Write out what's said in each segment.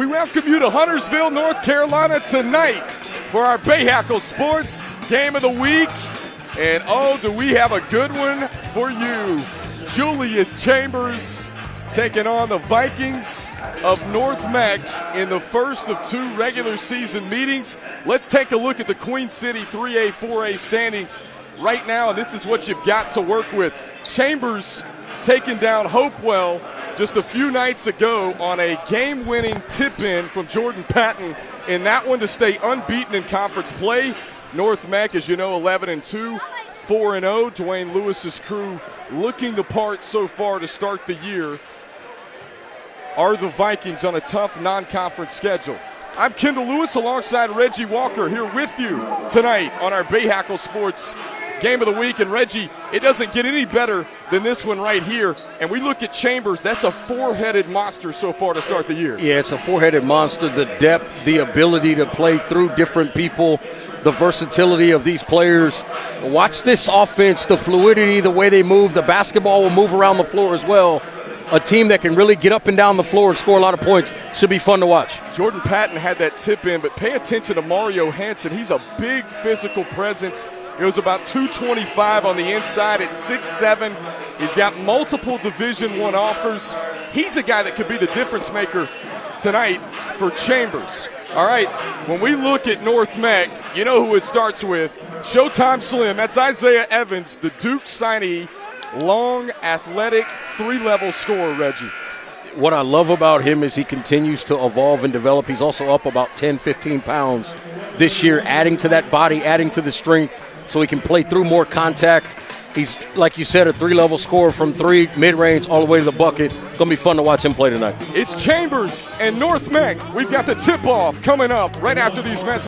We welcome you to Huntersville, North Carolina tonight for our Bahakel Sports Game of the Week. And oh, do we have a good one for you. Julius Chambers taking on the Vikings of North Meck in the first of two regular season meetings. Let's take a look at the Queen City 3A, 4A standings right now, and this is what you've got to work with. Chambers taking down Hopewell just a few nights ago on a game-winning tip-in from Jordan Patton in that one to stay unbeaten in conference play. North Meck, as you know, 11-2, 4-0. Dwayne Lewis's crew looking the part so far to start the year. Are the Vikings on a tough non-conference schedule? I'm Kendall Lewis alongside Reggie Walker here with you tonight on our Bahakel Sports Game of the Week. And Reggie, it doesn't get any better than this one right here. And we look at Chambers, that's a four-headed monster so far to start the year. Yeah, it's a four-headed monster. The depth, the ability to play through different people, the versatility of these players. Watch this offense, the fluidity, the way they move. The basketball will move around the floor as well. A team that can really get up and down the floor and score a lot of points. Should be fun to watch. Jordan Patton had that tip in, but pay attention to Mario Hansen. He's a big physical presence. It was about 225 on the inside at 6'7". He's got multiple Division I offers. He's a guy that could be the difference maker tonight for Chambers. All right, when we look at North Meck, you know who it starts with. Showtime Slim, that's Isaiah Evans, the Duke signee. Long, athletic, three-level scorer, Reggie. What I love about him is he continues to evolve and develop. He's also up about 10, 15 pounds this year, adding to that body, adding to the strength so he can play through more contact. He's, like you said, a three-level scorer from three, mid-range, all the way to the bucket. Going to be fun to watch him play tonight. It's Chambers and North Meck. We've got the tip-off coming up right after these messages.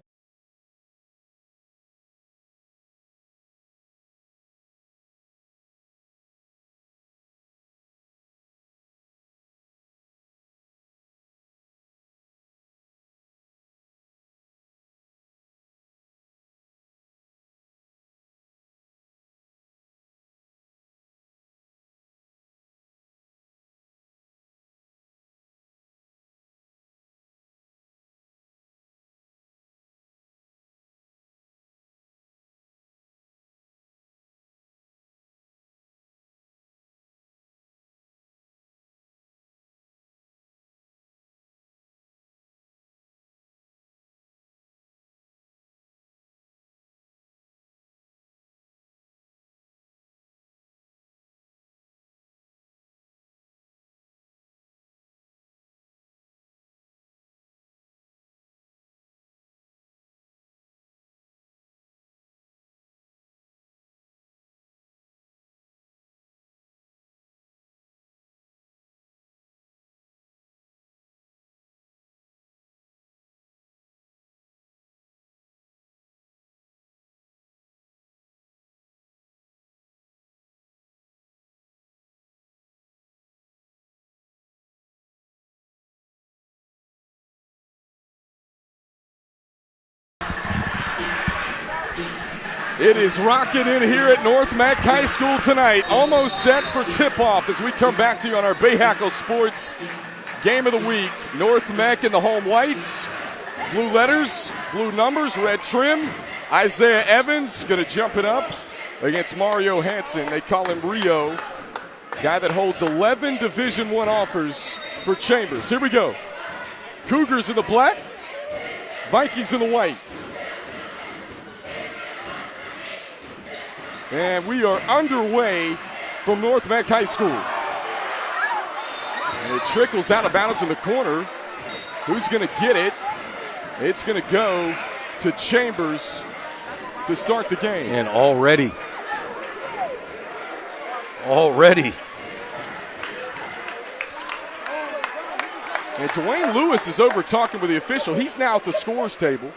It is rocking in here at North Meck High School tonight. Almost set for tip-off as we come back to you on our Bahakel Sports Game of the Week. North Meck in the home whites. Blue letters, blue numbers, red trim. Isaiah Evans going to jump it up against Mario Hansen. They call him Rio. Guy that holds 11 Division I offers for Chambers. Here we go. Cougars in the black. Vikings in the white. And we are underway from North Meck High School. And it trickles out of bounds in the corner. Who's going to get it? It's going to go to Chambers to start the game. And already. And Dwayne Lewis is over talking with the official. He's now at the scores table.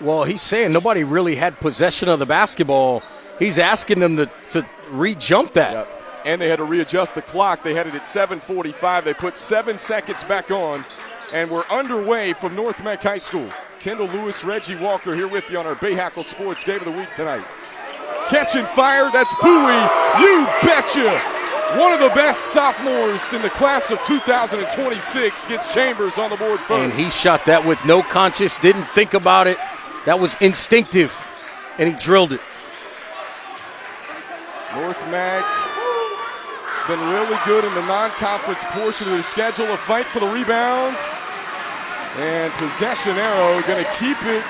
Well, he's saying nobody really had possession of the basketball. He's asking them to re-jump that. Yep. And they had to readjust the clock. They had it at 7:45. They put 7 seconds back on, and we're underway from North Meck High School. Kendall Lewis, Reggie Walker here with you on our Bahakel Sports Game of the Week tonight. Catching fire, that's Bowie. You betcha. One of the best sophomores in the class of 2026 gets Chambers on the board first. And he shot that with no conscience, didn't think about it. That was instinctive, and he drilled it. North Meck been really good in the non-conference portion of their schedule. A fight for the rebound. And possession arrow going to keep it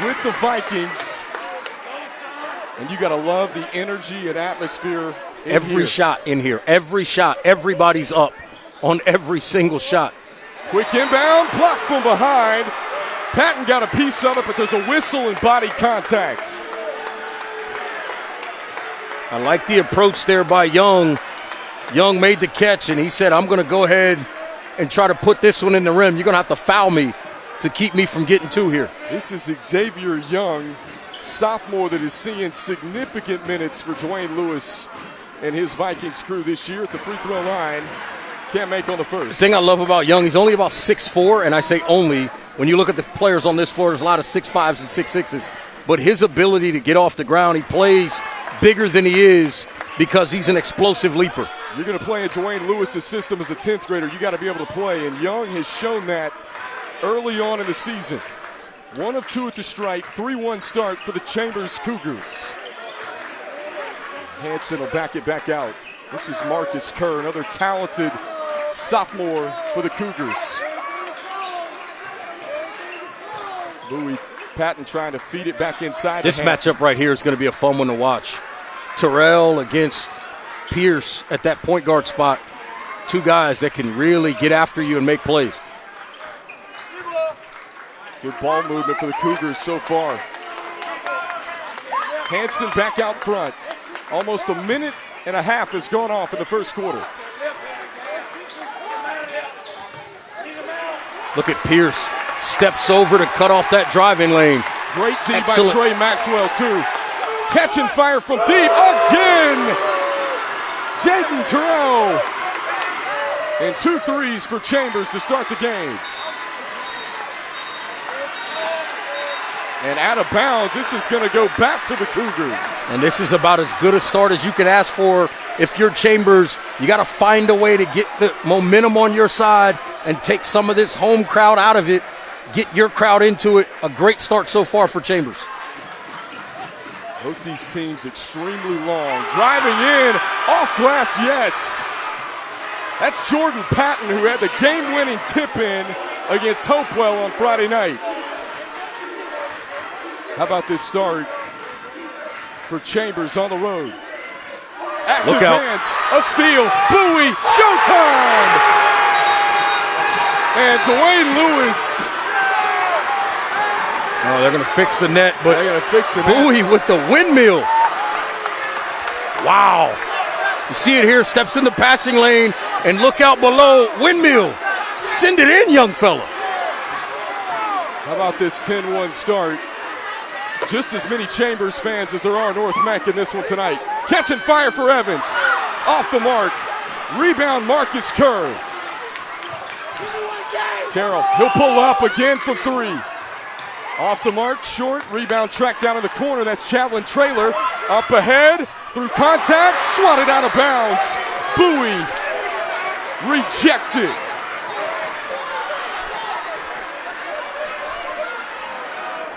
with the Vikings. And you got to love the energy and atmosphere in every here. shot in here, every shot, everybody's up on every single shot. Quick inbound, blocked from behind. Patton got a piece of it, but there's a whistle and body contact. I like the approach there by Young. Young made the catch, and he said, I'm going to go ahead and try to put this one in the rim. You're going to have to foul me to keep me from getting two here. This is Xavier Young, sophomore that is seeing significant minutes for Dwayne Lewis and his Vikings crew this year at the free throw line. Can't make on the first. The thing I love about Young, he's only about 6'4", and I say only. When you look at the players on this floor, there's a lot of 6'5s and 6'6s. But his ability to get off the ground, he plays bigger than he is because he's an explosive leaper. You're going to play in Dwayne Lewis's system as a 10th grader. You got to be able to play, and Young has shown that early on in the season. 1 of 2 at the strike, 3-1 start for the Chambers Cougars. Hanson will back it back out. This is Marcus Kerr, another talented sophomore for the Cougars. Louis Patton trying to feed it back inside. This matchup right here is going to be a fun one to watch. Terrell against Pierce at that point guard spot. Two guys that can really get after you and make plays. Good ball movement for the Cougars so far. Hanson back out front. Almost a minute and a half has gone off in the first quarter. Look at Pierce. Steps over to cut off that driving lane. Great deep Excellent. by Trey Maxwell, too. Catch and fire from deep again. Jaden Terrell. And 2 threes for Chambers to start the game. And out of bounds, this is going to go back to the Cougars. And this is about as good a start as you can ask for. If you're Chambers, you got to find a way to get the momentum on your side and take some of this home crowd out of it. Get your crowd into it. A great start so far for Chambers. Both these teams extremely long. Driving in, off glass, yes. That's Jordan Patton, who had the game-winning tip-in against Hopewell on Friday night. How about this start for Chambers on the road? Active Look out. hands, a steal, Bowie, showtime! And Dwayne Lewis. Oh, they're going to fix the net, but They're going to fix the net. Bowie with the windmill. Wow. You see it here, steps in the passing lane, and look out below, windmill. Send it in, young fella. How about this 10-1 start? Just as many Chambers fans as there are North Meck in this one tonight. Catch and fire for Evans. Off the mark. Rebound Marcus Kerr. Terrell, he'll pull up again from 3. Off the mark, short. Rebound tracked down in the corner. That's Chatwin Traylor. Up ahead, through contact, swatted out of bounds. Bowie rejects it.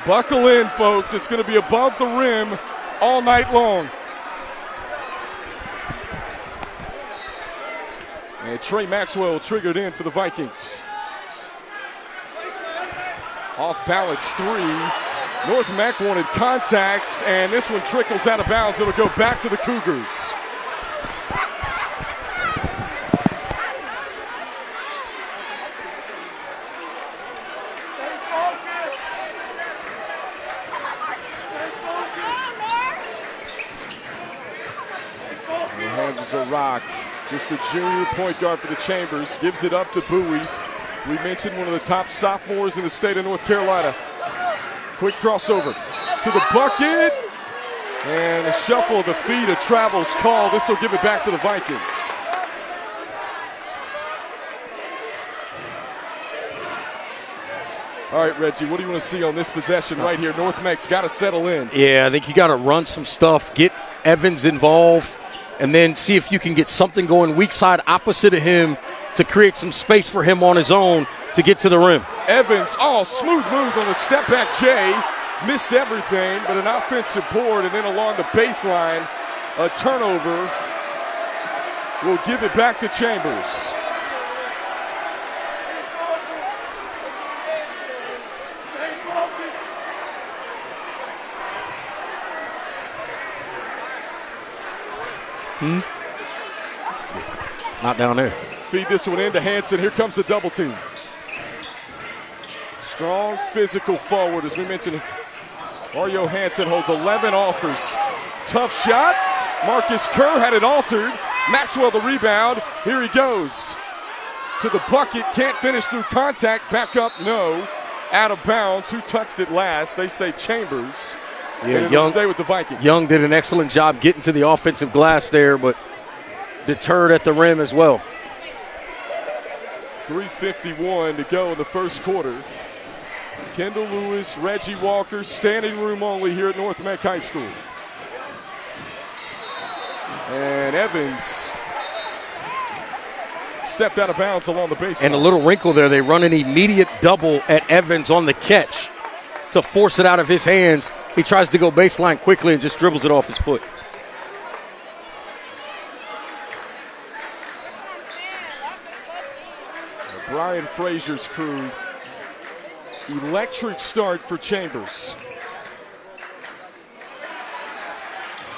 Buckle in, folks. It's going to be above the rim all night long. And Trey Maxwell triggered in for the Vikings. Off balance 3. North Meck wanted contact, and this one trickles out of bounds. It'll go back to the Cougars. A rock. Just the junior point guard for the Chambers. Gives it up to Bowie. We mentioned one of the top sophomores in the state of North Carolina. Quick crossover to the bucket. And a shuffle of the feet, a travel's call. This will give it back to the Vikings. All right, Reggie, what do you want to see on this possession right here? North Meck's got to settle in. Yeah, I think you got to run some stuff, get Evans involved. and then see if you can get something going weak side opposite of him to create some space for him on his own to get to the rim. Evans, smooth move on the step back Jay. Missed everything, but an offensive board, and then along the baseline, a turnover will give it back to Chambers. Not down there. Feed this one into Hansen. Here comes the double team. Strong physical forward, as we mentioned. Mario Hansen holds 11 offers. Tough shot. Marcus Kerr had it altered. Maxwell the rebound. Here he goes to the bucket. Can't finish through contact. Back up, no. Out of bounds. Who touched it last? They say Chambers. Yeah, and it'll stay with the Vikings. Young did an excellent job getting to the offensive glass there, but deterred at the rim as well. 3:51 to go in the first quarter. Kendall Lewis, Reggie Walker, standing room only here at North Meck High School. And Evans stepped out of bounds along the baseline. And a little wrinkle there. They run an immediate double at Evans on the catch to force it out of his hands. He tries to go baseline quickly and just dribbles it off his foot. Brian Frazier's crew. Electric start for Chambers.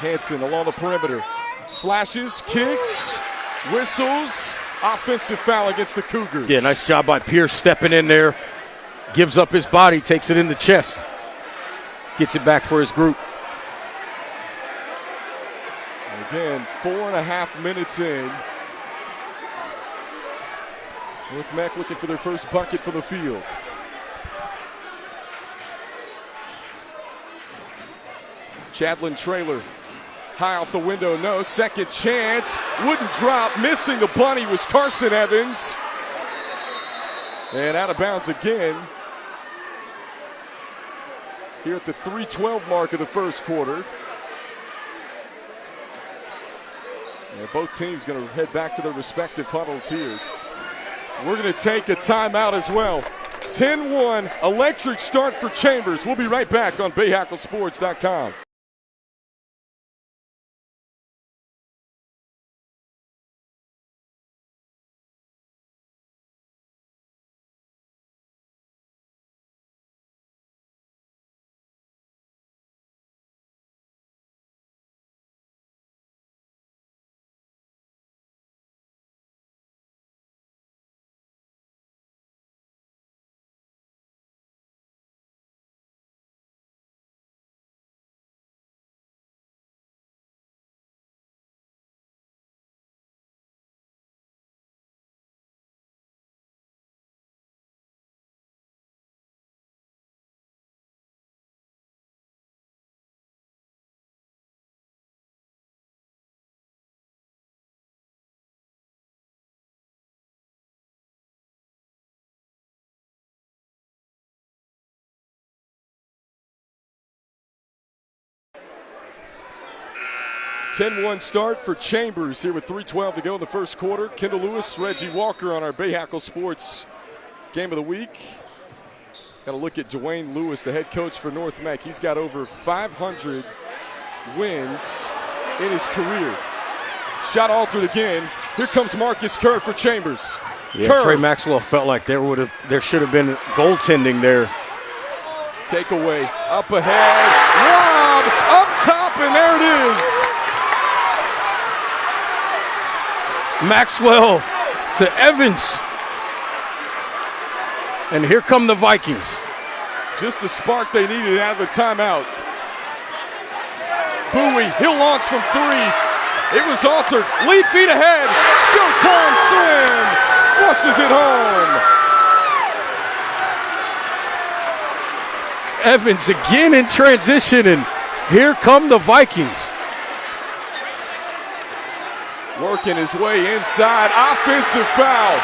Hansen along the perimeter. Slashes, kicks, whistles. Offensive foul against the Cougars. Yeah, nice job by Pierce stepping in there. Gives up his body, takes it in the chest. Gets it back for his group. Again, 4.5 minutes in. North Meck looking for their first bucket from the field. Chadlin Traylor, high off the window, no. Second chance, wouldn't drop. Missing the bunny was Carson Evans. And out of bounds again. Here at the 3:12 mark of the first quarter. And both teams going to head back to their respective huddles here. We're going to take a timeout as well. 10-1, electric start for Chambers. We'll be right back on BahakelSports.com. Ten-1 start for Chambers here with 3:12 to go in the first quarter. Kendall Lewis, Reggie Walker on our Bahakel Sports Game of the Week. Got to look at Dwayne Lewis, the head coach for North Meck. He's got over 500 wins in his career. Shot altered again. Here comes Marcus Kerr for Chambers. Yeah, Kerr. Trey Maxwell felt like there should have been goaltending there. Takeaway, up ahead, lob, up top, and there it is. Maxwell to Evans. And here come the Vikings. Just the spark they needed out of the timeout. Bowie, he'll launch from three. It was altered. Lead feet ahead. Showtime slam. Flushes it home. Evans again in transition, and here come the Vikings. Working his way inside. Offensive foul.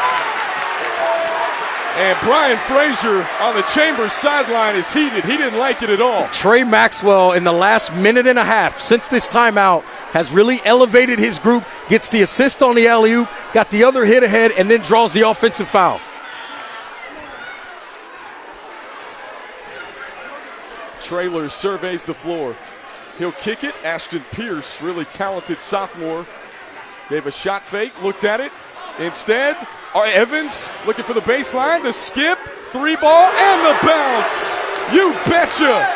And Brian Frazier on the Chambers sideline is heated. He didn't like it at all. Trey Maxwell in the last minute and a half since this timeout has really elevated his group, gets the assist on the alley-oop, got the other hit ahead, and then draws the offensive foul. Traylor surveys the floor. He'll kick it. Ashton Pierce, really talented sophomore, gave a shot fake, looked at it. Instead, Evans looking for the baseline, the skip, 3-ball, and the bounce. You betcha.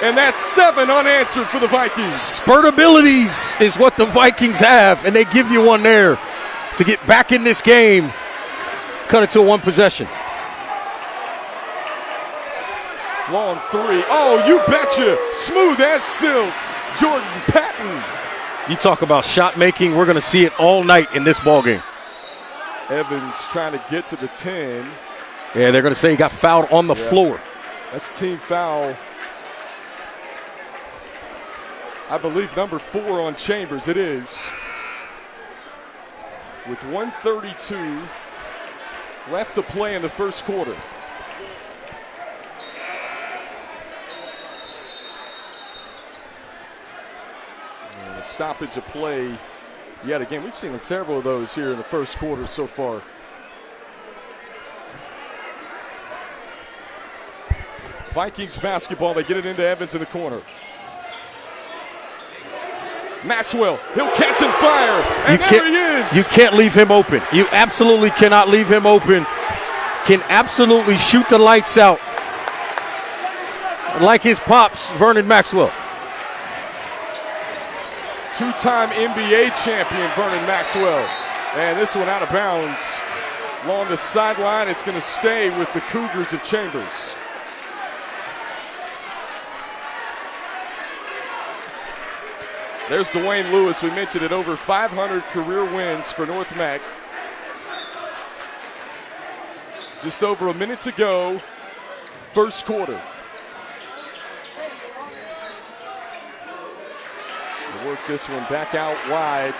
And that's 7 unanswered for the Vikings. Spurt abilities is what the Vikings have, and they give you one there to get back in this game. Cut it to a one possession. Long 3. Oh, you betcha. Smooth as silk. Jordan Patton. You talk about shot making. We're going to see it all night in this ballgame. Evans trying to get to the 10. Yeah, they're going to say he got fouled on the floor. That's team foul. I believe number 4 on Chambers. It is. With 1:32 left to play in the first quarter. And a stoppage of play yet again. We've seen several of those here in the first quarter so far. Vikings basketball. They get it into Evans in the corner. Maxwell, he'll catch and fire, and there he is. You can't leave him open. You absolutely cannot leave him open. Can absolutely shoot the lights out. Like his pops, Vernon Maxwell. Two-time NBA champion, Vernon Maxwell. And this one out of bounds. Along the sideline, it's going to stay with the Cougars of Chambers. There's Dwayne Lewis. We mentioned it, over 500 career wins for North Meck. Just over a minute to go, first quarter. We'll work this one back out wide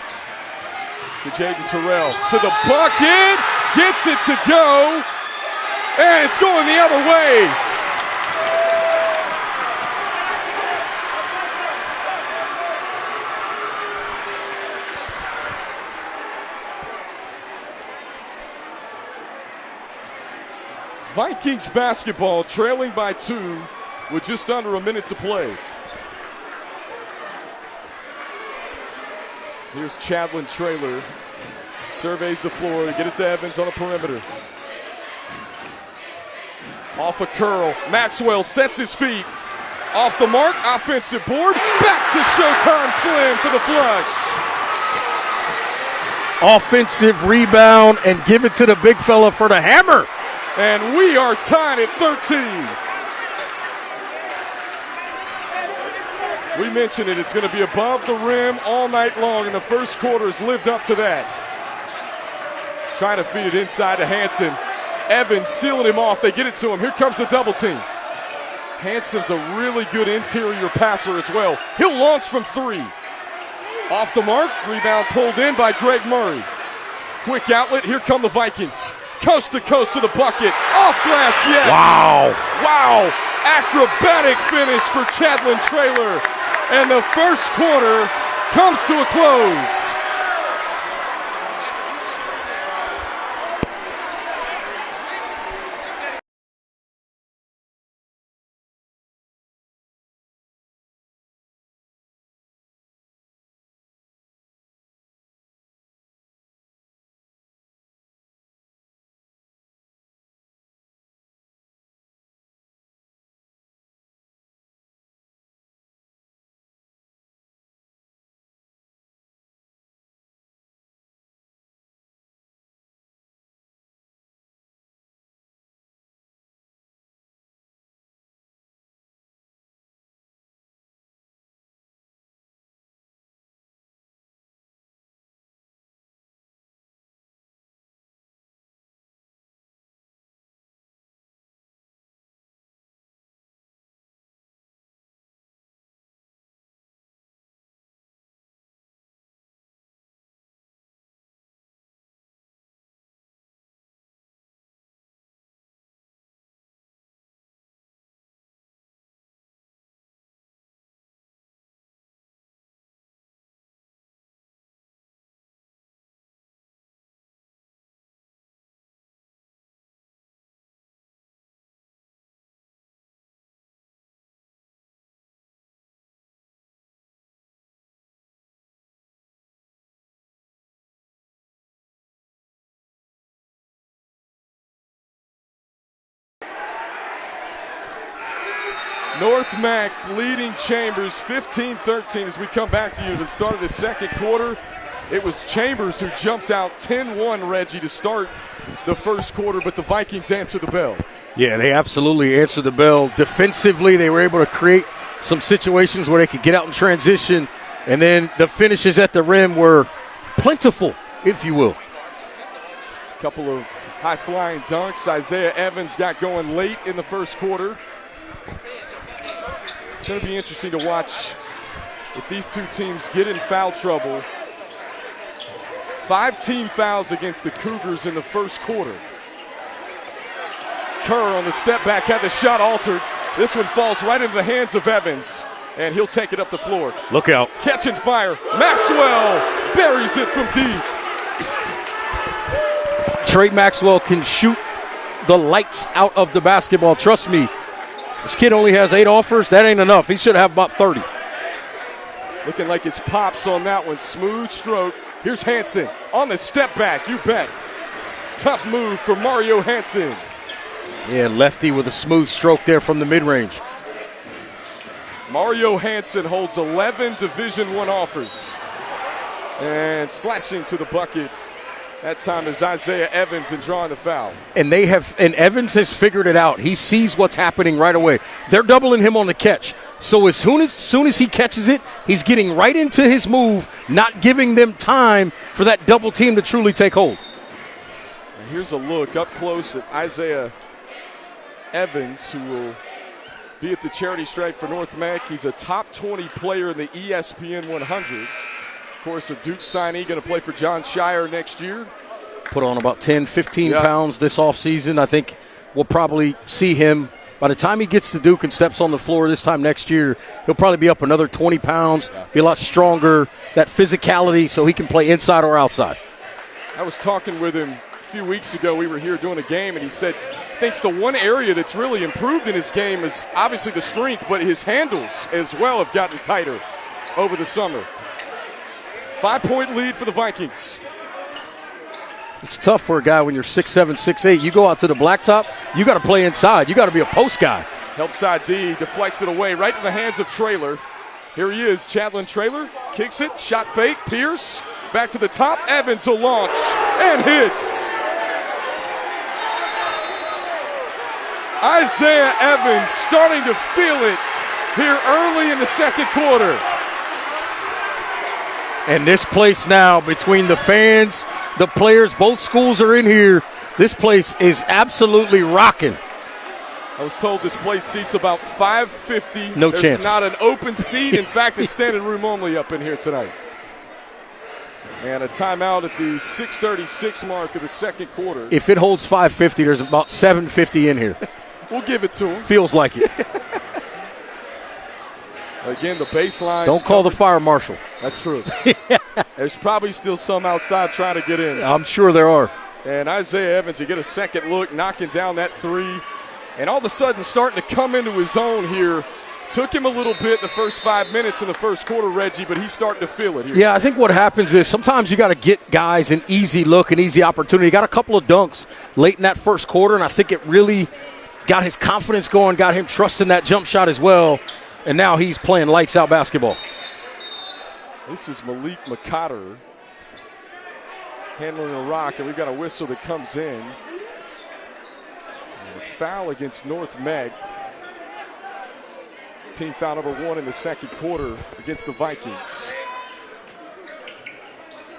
to Jaden Terrell. To the bucket, gets it to go, and it's going the other way. Vikings basketball trailing by 2 with just under a minute to play. Here's Chadlin Traylor. Surveys the floor to get it to Evans on the perimeter. Off a curl. Maxwell sets his feet. Off the mark. Offensive board. Back to Showtime Slim for the flush. Offensive rebound and give it to the big fella for the hammer. And we are tied at 13. We mentioned it. It's going to be above the rim all night long, and the first quarter has lived up to that. Trying to feed it inside to Hansen. Evans sealing him off. They get it to him. Here comes the double team. Hansen's a really good interior passer as well. He'll launch from 3. Off the mark. Rebound pulled in by Greg Murray. Quick outlet. Here come the Vikings. Coast to coast to the bucket. Off glass, yes. Wow. Wow. Acrobatic finish for Chadlin Traylor. And the first quarter comes to a close. North Meck leading Chambers 15-13 as we come back to you at the start of the second quarter. It was Chambers who jumped out 10-1, Reggie, to start the first quarter, but the Vikings answered the bell. Yeah, they absolutely answered the bell. Defensively, they were able to create some situations where they could get out in transition, and then the finishes at the rim were plentiful, if you will. A couple of high-flying dunks. Isaiah Evans got going late in the first quarter. It's going to be interesting to watch if these two teams get in foul trouble. 5 team fouls against the Cougars in the first quarter. Kerr on the step back had the shot altered. This one falls right into the hands of Evans, and he'll take it up the floor. Look out. Catch and fire. Maxwell buries it from deep. Trey Maxwell can shoot the lights out of the basketball. Trust me, this kid only has 8 offers. That ain't enough. He should have about 30. Looking like his pops on that one. Smooth stroke. Here's Hansen on the step back. You bet. Tough move for Mario Hansen. Yeah, lefty with a smooth stroke there from the mid-range. Mario Hansen holds 11 Division I offers. And slashing to the bucket. That time is Isaiah Evans and drawing the foul. And Evans has figured it out. He sees what's happening right away. They're doubling him on the catch. So as soon as he catches it, he's getting right into his move, not giving them time for that double team to truly take hold. And here's a look up close at Isaiah Evans, who will be at the charity stripe for North Meck. He's a top 20 player in the ESPN 100. Of course, a Duke signee, going to play for John Shire next year. Put on about 10, 15 pounds this offseason. I think we'll probably see him. By the time he gets to Duke and steps on the floor this time next year, he'll probably be up another 20 pounds, be a lot stronger, that physicality, so he can play inside or outside. I was talking with him a few weeks ago. We were here doing a game, and he said thinks the one area that's really improved in his game is obviously the strength, but his handles as well have gotten tighter over the summer. 5-point lead for the Vikings. It's tough for a guy when you're 6'7", 6'8". You go out to the blacktop, you got to play inside. You got to be a post guy. Help side D, deflects it away right in the hands of Traylor. Here he is, Chadlin Traylor, kicks it, shot fake, Pierce, back to the top. Evans will launch and hits. Isaiah Evans starting to feel it here early in the second quarter. And this place now, between the fans, the players, both schools are in here. This place is absolutely rocking. I was told this place seats about 550. No There's chance. Not an open seat. In fact, it's standing room only up in here tonight. And a timeout at the 6:36 mark of the second quarter. If it holds 550, there's about 750 in here. We'll give it to him. Feels like it. Again, the baseline. Don't call the fire marshal. That's true. There's probably still some outside trying to get in. I'm sure there are. And Isaiah Evans, you get a second look, knocking down that three. And all of a sudden starting to come into his own here. Took him a little bit the first 5 minutes in the first quarter, Reggie, but he's starting to feel it here. Yeah, I think what happens is sometimes you got to get guys an easy look, an easy opportunity. He got a couple of dunks late in that first quarter, and I think it really got his confidence going, got him trusting that jump shot as well. And now he's playing lights-out basketball. This is Malik McCotter handling a rock, and we've got a whistle that comes in. And a foul against North Meck. Team foul number 1 in the second quarter against the Vikings.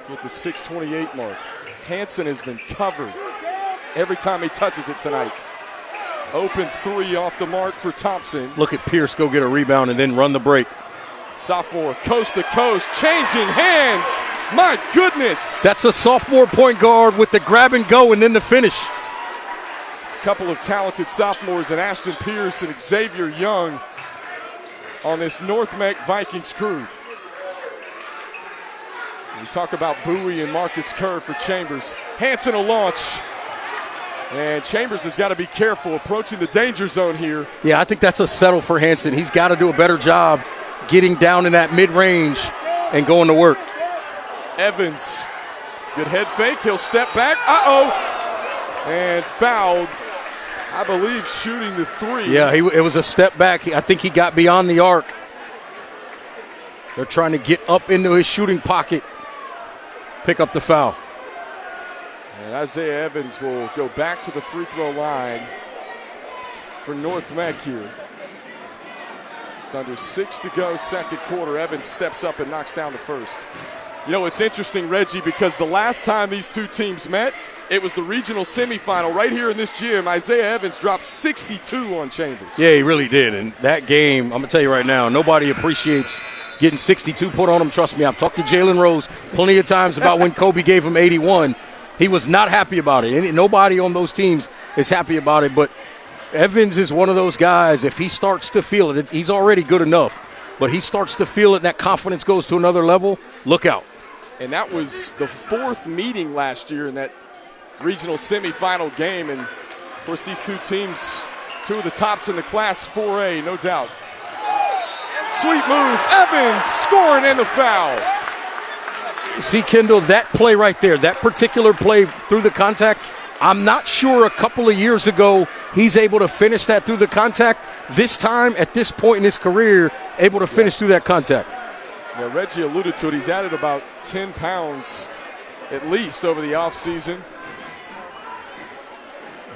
With the 6:28 mark. Hansen has been covered every time he touches it tonight. Open three off the mark for Thompson. Look at Pierce go get a rebound and then run the break. Sophomore, coast to coast, changing hands. My goodness. That's a sophomore point guard with the grab and go and then the finish. A couple of talented sophomores in Ashton Pierce and Xavier Young on this North Meck Vikings crew. We talk about Bowie and Marcus Kerr for Chambers. Hansen will launch. And Chambers has got to be careful approaching the danger zone here. Yeah, I think that's a settle for Hansen. He's got to do a better job getting down in that mid-range and going to work. Evans, good head fake. He'll step back. Uh-oh. And fouled. I believe, shooting the three. Yeah, it was a step back. I think he got beyond the arc. They're trying to get up into his shooting pocket, pick up the foul. And Isaiah Evans will go back to the free throw line for North Meck here. Just under 6 to go, second quarter. Evans steps up and knocks down the first. You know, it's interesting, Reggie, because the last time these two teams met, it was the regional semifinal right here in this gym. Isaiah Evans dropped 62 on Chambers. Yeah, he really did. And that game, I'm going to tell you right now, nobody appreciates getting 62 put on him. Trust me, I've talked to Jalen Rose plenty of times about when Kobe gave him 81. He was not happy about it. And nobody on those teams is happy about it. But Evans is one of those guys, if he starts to feel it, he's already good enough. But he starts to feel it and that confidence goes to another level, look out. And that was the fourth meeting last year in that regional semifinal game. And, of course, these two teams, two of the tops in the Class 4A, no doubt. Sweet move. Evans scoring and the foul. See, Kendall, that play right there, that particular play through the contact, I'm not sure a couple of years ago he's able to finish that through the contact. This time, at this point in his career, able to finish through that contact. Yeah, Reggie alluded to it. He's added about 10 pounds at least over the offseason.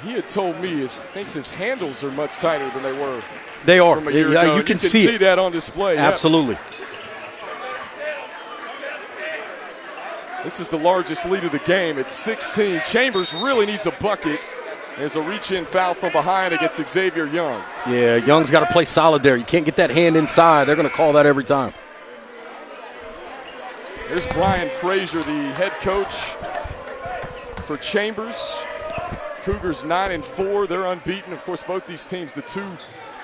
He had told me he thinks his handles are much tighter than they were. They are. From a year Yeah, ago. you can see that on display. Absolutely. Yep. This is the largest lead of the game. It's 16. Chambers really needs a bucket. There's a reach-in foul from behind against Xavier Young. Yeah, Young's got to play solid there. You can't get that hand inside. They're going to call that every time. There's Brian Frazier, the head coach for Chambers. Cougars 9-4. They're unbeaten. Of course, both these teams, the two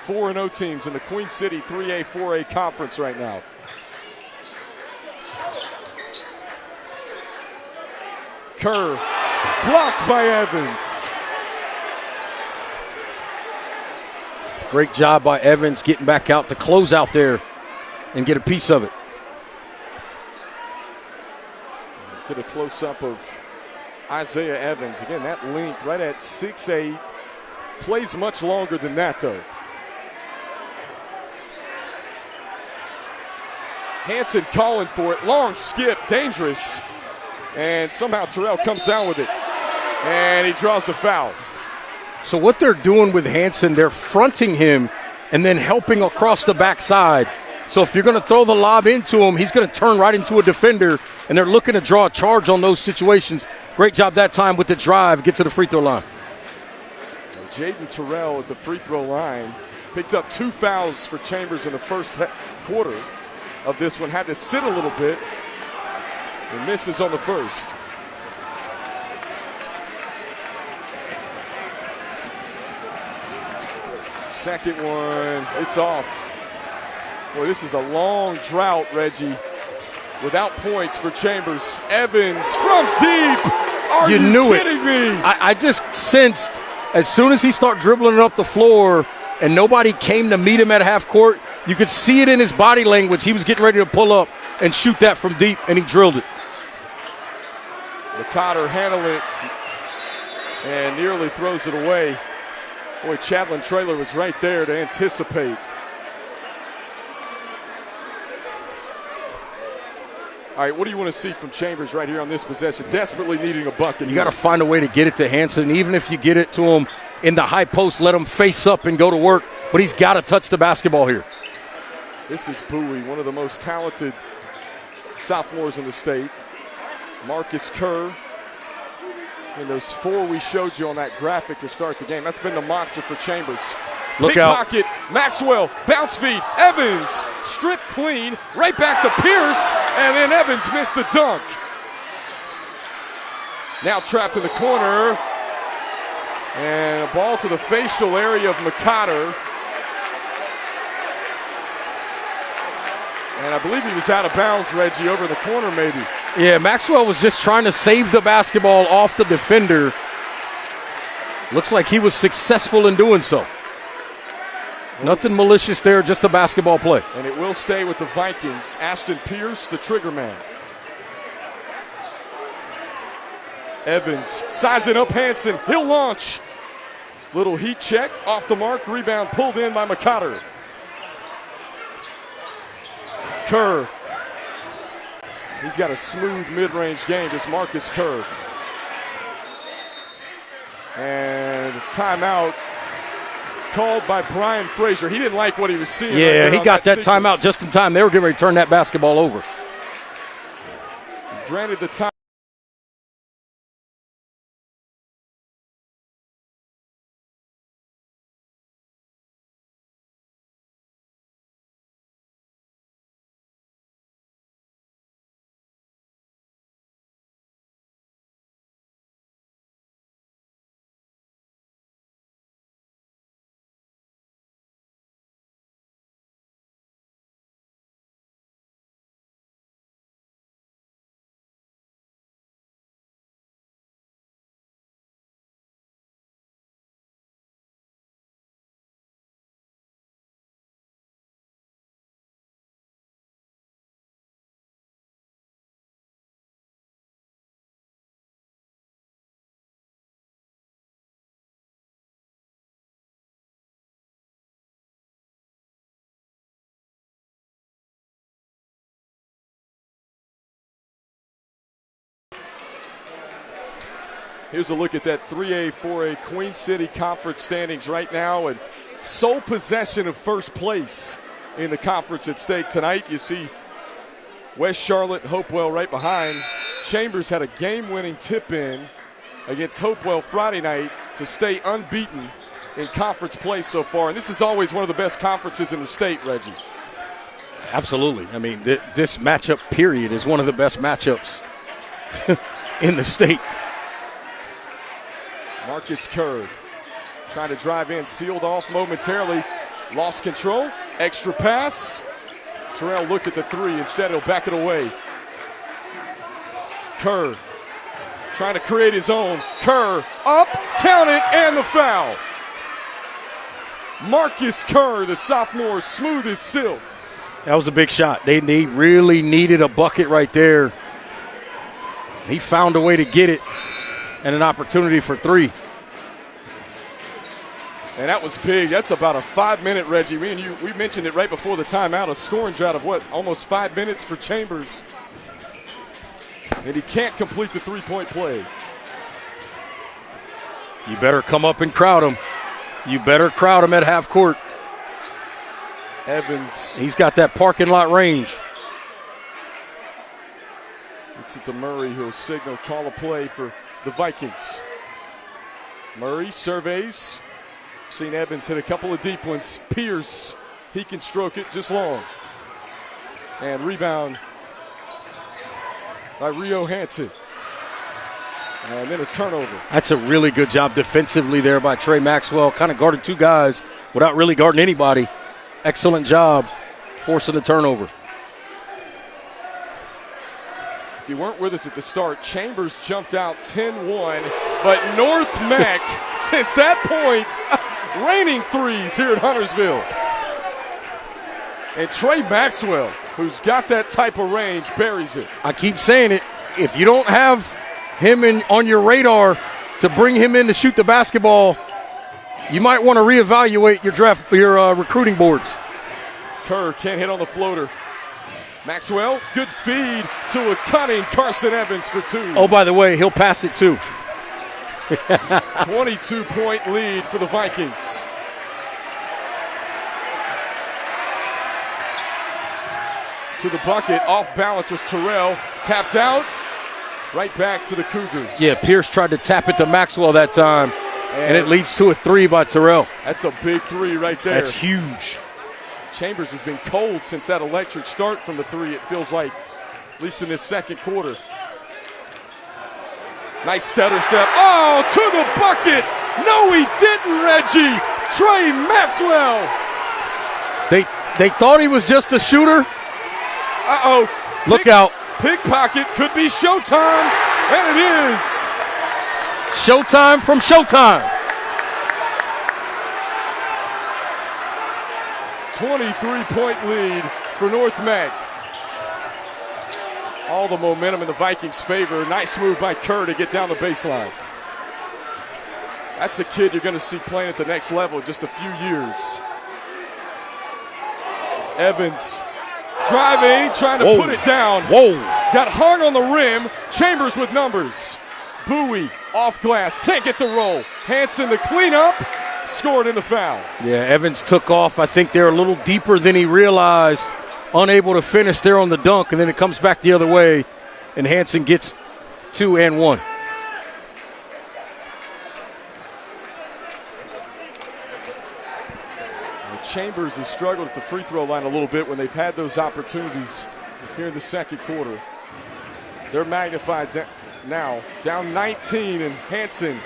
4-0 teams in the Queen City 3A, 4A conference right now. Kerr blocked by Evans. Great job by Evans getting back out to close out there and get a piece of it. Get a close-up of Isaiah Evans. Again, that length right at 6'8". Plays much longer than that, though. Hansen calling for it. Long skip, dangerous. And somehow Terrell comes down with it. And he draws the foul. So what they're doing with Hansen, they're fronting him and then helping across the backside. So if you're going to throw the lob into him, he's going to turn right into a defender, and they're looking to draw a charge on those situations. Great job that time with the drive, get to the free throw line. Jaden Terrell at the free throw line picked up 2 fouls for Chambers in the first quarter of this one. Had to sit a little bit and misses on the first. Second one, it's off. Boy, this is a long drought, Reggie, without points for Chambers. Evans from deep. Are you kidding me? I just sensed as soon as he started dribbling it up the floor and nobody came to meet him at half court, you could see it in his body language. He was getting ready to pull up and shoot that from deep, and he drilled it. McCotter handled it and nearly throws it away. Boy, Chadlin Traylor was right there to anticipate. All right, what do you want to see from Chambers right here on this possession? Desperately needing a bucket. You got to find a way to get it to Hansen. Even if you get it to him in the high post, let him face up and go to work. But he's got to touch the basketball here. This is Bowie, one of the most talented sophomores in the state. Marcus Kerr. And those 4 we showed you on that graphic to start the game. That's been the monster for Chambers. Look out. Pocket, Maxwell, bounce feed, Evans, strip clean, right back to Pierce, and then Evans missed the dunk. Now trapped in the corner, and a ball to the facial area of McCotter. And I believe he was out of bounds, Reggie, over the corner maybe. Yeah, Maxwell was just trying to save the basketball off the defender. Looks like he was successful in doing so. Nothing malicious there, just a basketball play. And it will stay with the Vikings. Ashton Pierce, the trigger man. Evans sizing up Hansen. He'll launch. Little heat check, off the mark, rebound pulled in by McCotter. Kerr. He's got a smooth mid-range game, this Marcus Kerr. And timeout called by Brian Frazier. He didn't like what he was seeing. Yeah, right he got that timeout just in time. They were getting ready to turn that basketball over. Granted the time. Here's a look at that 3A, 4A Queen City Conference standings right now, and sole possession of first place in the conference at stake tonight. You see West Charlotte, Hopewell right behind. Chambers had a game-winning tip-in against Hopewell Friday night to stay unbeaten in conference play so far. And this is always one of the best conferences in the state, Reggie. Absolutely. I mean, this matchup period is one of the best matchups in the state. Marcus Kerr trying to drive in, sealed off momentarily, lost control, extra pass. Terrell looked at the three, instead he'll back it away. Kerr trying to create his own. Kerr up, count it, and the foul. Marcus Kerr, the sophomore, smooth as silk. That was a big shot. They really needed a bucket right there. He found a way to get it and an opportunity for three. And that was big. That's about a 5-minute, Reggie. Me and you, we mentioned it right before the timeout, a scoring drought of what, almost 5 minutes for Chambers. And he can't complete the three-point play. You better come up and crowd him. You better crowd him at half court. Evans. He's got that parking lot range. It's it to Murray, who'll signal, call a play for the Vikings. Murray surveys. Seen Evans hit a couple of deep ones. Pierce, he can stroke it just long. And rebound by Rio Hansen. And then a turnover. That's a really good job defensively there by Trey Maxwell. Kind of guarded two guys without really guarding anybody. Excellent job forcing the turnover. If you weren't with us at the start, Chambers jumped out 10-1, but North Meck, since that point, raining threes here at Huntersville. And Trey Maxwell, who's got that type of range, buries it. I keep saying it. If you don't have him on your radar to bring him in to shoot the basketball, you might want to reevaluate your recruiting boards. Kerr can't hit on the floater. Maxwell, good feed to a cutting Carson Evans for two. Oh, by the way, he'll pass it too. 22-point lead for the Vikings. To the bucket, off balance was Terrell. Tapped out, right back to the Cougars. Yeah, Pierce tried to tap it to Maxwell that time, and it leads to a three by Terrell. That's a big three right there. That's huge. Chambers has been cold since that electric start from the three, it feels like, at least in this second quarter. Nice stutter step. Oh, to the bucket. No, he didn't, Reggie. Trey Maxwell. They thought he was just a shooter. Uh-oh. Look out. Pickpocket could be Showtime, and it is. Showtime from Showtime. 23-point lead for North Meck. All the momentum in the Vikings' favor. Nice move by Kerr to get down the baseline. That's a kid you're going to see playing at the next level in just a few years. Evans driving, trying to put it down. Whoa. Got hung on the rim. Chambers with numbers. Bowie off glass, can't get the roll. Hanson the cleanup, scored in the foul. Yeah, Evans took off. I think they're a little deeper than he realized. Unable to finish there on the dunk, and then it comes back the other way, and Hanson gets 2 and 1. Chambers has struggled at the free throw line a little bit when they've had those opportunities here in the second quarter. They're magnified now, down 19, and Hanson,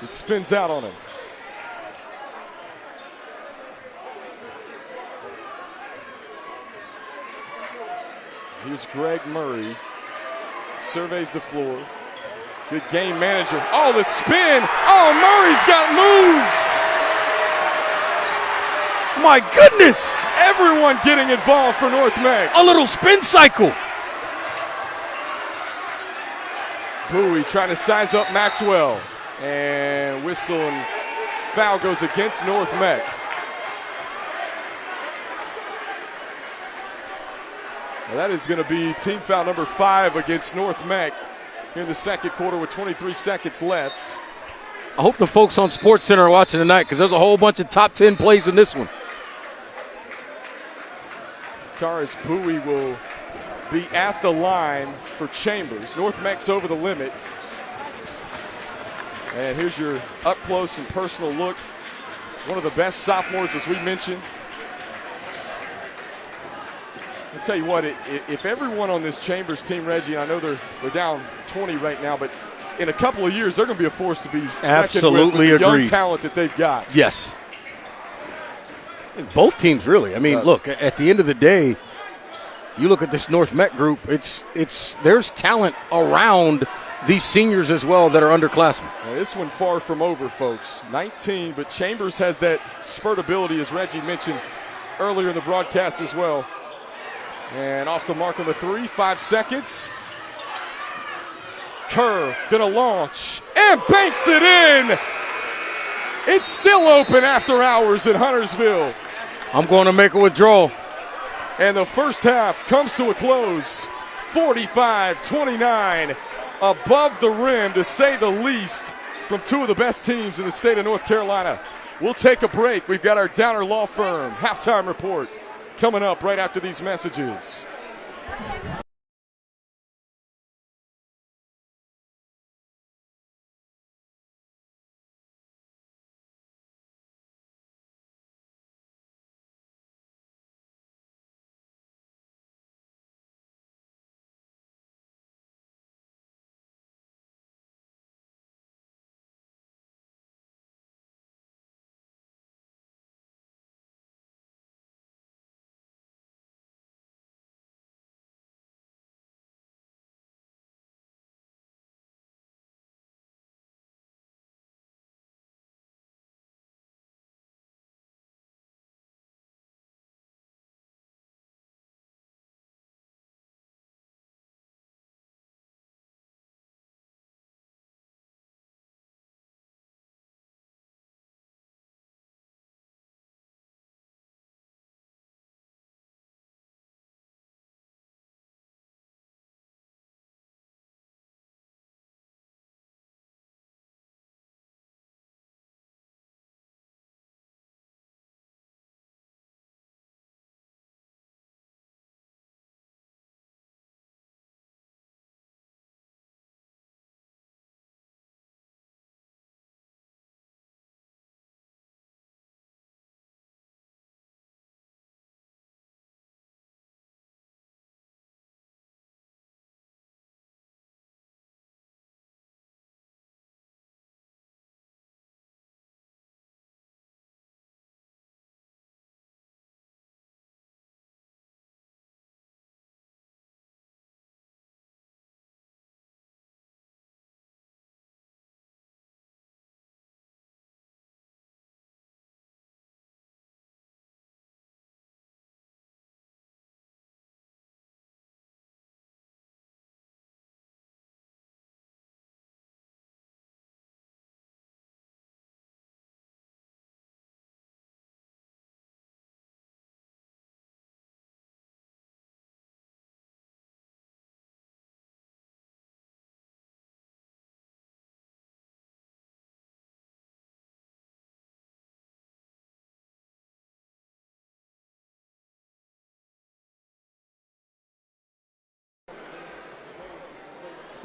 it spins out on him. Here's Greg Murray, surveys the floor. Good game manager. Oh, the spin. Oh, Murray's got moves. My goodness! Everyone getting involved for North Meck. A little spin cycle. Bowie trying to size up Maxwell. And whistle and foul goes against North Meck. Well, that is going to be team foul number 5 against North Meck here in the second quarter with 23 seconds left. I hope the folks on SportsCenter are watching tonight because there's a whole bunch of top 10 plays in this one. Taurus Bowie will be at the line for Chambers. North Meck's over the limit. And here's your up close and personal look. One of the best sophomores, as we mentioned. I'll tell you what, if everyone on this Chambers team, Reggie, I know they're down 20 right now, but in a couple of years, they're going to be a force to be absolutely with the young agreed. Talent that they've got. Yes. Both teams, really. I mean, look, at the end of the day, you look at this North Meck group, there's talent around these seniors as well that are underclassmen. Now, this one far from over, folks. 19, but Chambers has that spurt ability, as Reggie mentioned earlier in the broadcast as well. And off the mark on the 3, 5 seconds. Kerr gonna launch and banks it in. It's still open after hours in Huntersville. I'm going to make a withdrawal. And the first half comes to a close. 45-29, above the rim, to say the least, from two of the best teams in the state of North Carolina. We'll take a break. We've got our Downer Law Firm halftime report coming up right after these messages.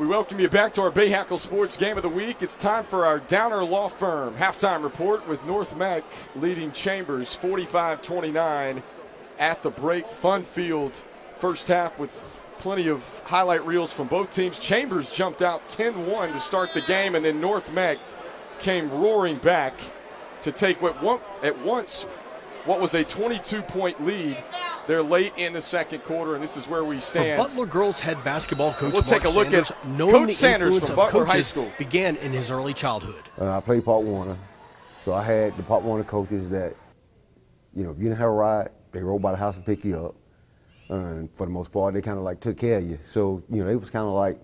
We welcome you back to our Bahakel Sports Game of the Week. It's time for our Downer Law Firm halftime report with North Meck leading Chambers 45-29 at the break. Fun field first half with plenty of highlight reels from both teams. Chambers jumped out 10-1 to start the game, and then North Meck came roaring back to take what was a 22-point lead. They're late in the second quarter, and this is where we stand. For Butler girls head basketball coach We'll take a look Sanders, at knowing Coach the Sanders influence from of Butler High coaches School. began in his early childhood. I played Pop Warner, so I had the Pop Warner coaches that, if you didn't have a ride, they rode by the house and pick you up. And for the most part, they kind of like took care of you. So, they was kind of like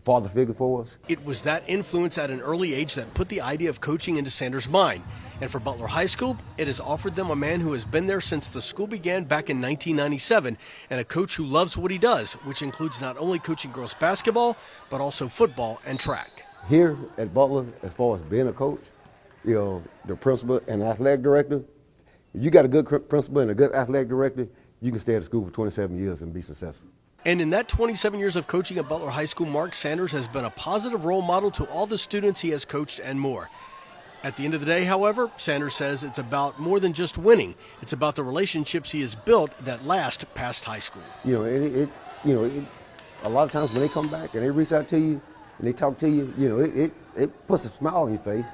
father figure for us. It was that influence at an early age that put the idea of coaching into Sanders' mind. And for Butler High School, it has offered them a man who has been there since the school began back in 1997, and a coach who loves what he does, which includes not only coaching girls basketball, but also football and track. Here at Butler, as far as being a coach, the principal and athletic director, if you got a good principal and a good athletic director, you can stay at the school for 27 years and be successful. And in that 27 years of coaching at Butler High School, Mark Sanders has been a positive role model to all the students he has coached and more. At the end of the day, however, Sanders says it's about more than just winning. It's about the relationships he has built that last past high school. A lot of times when they come back and they reach out to you and they talk to you, it puts a smile on your face.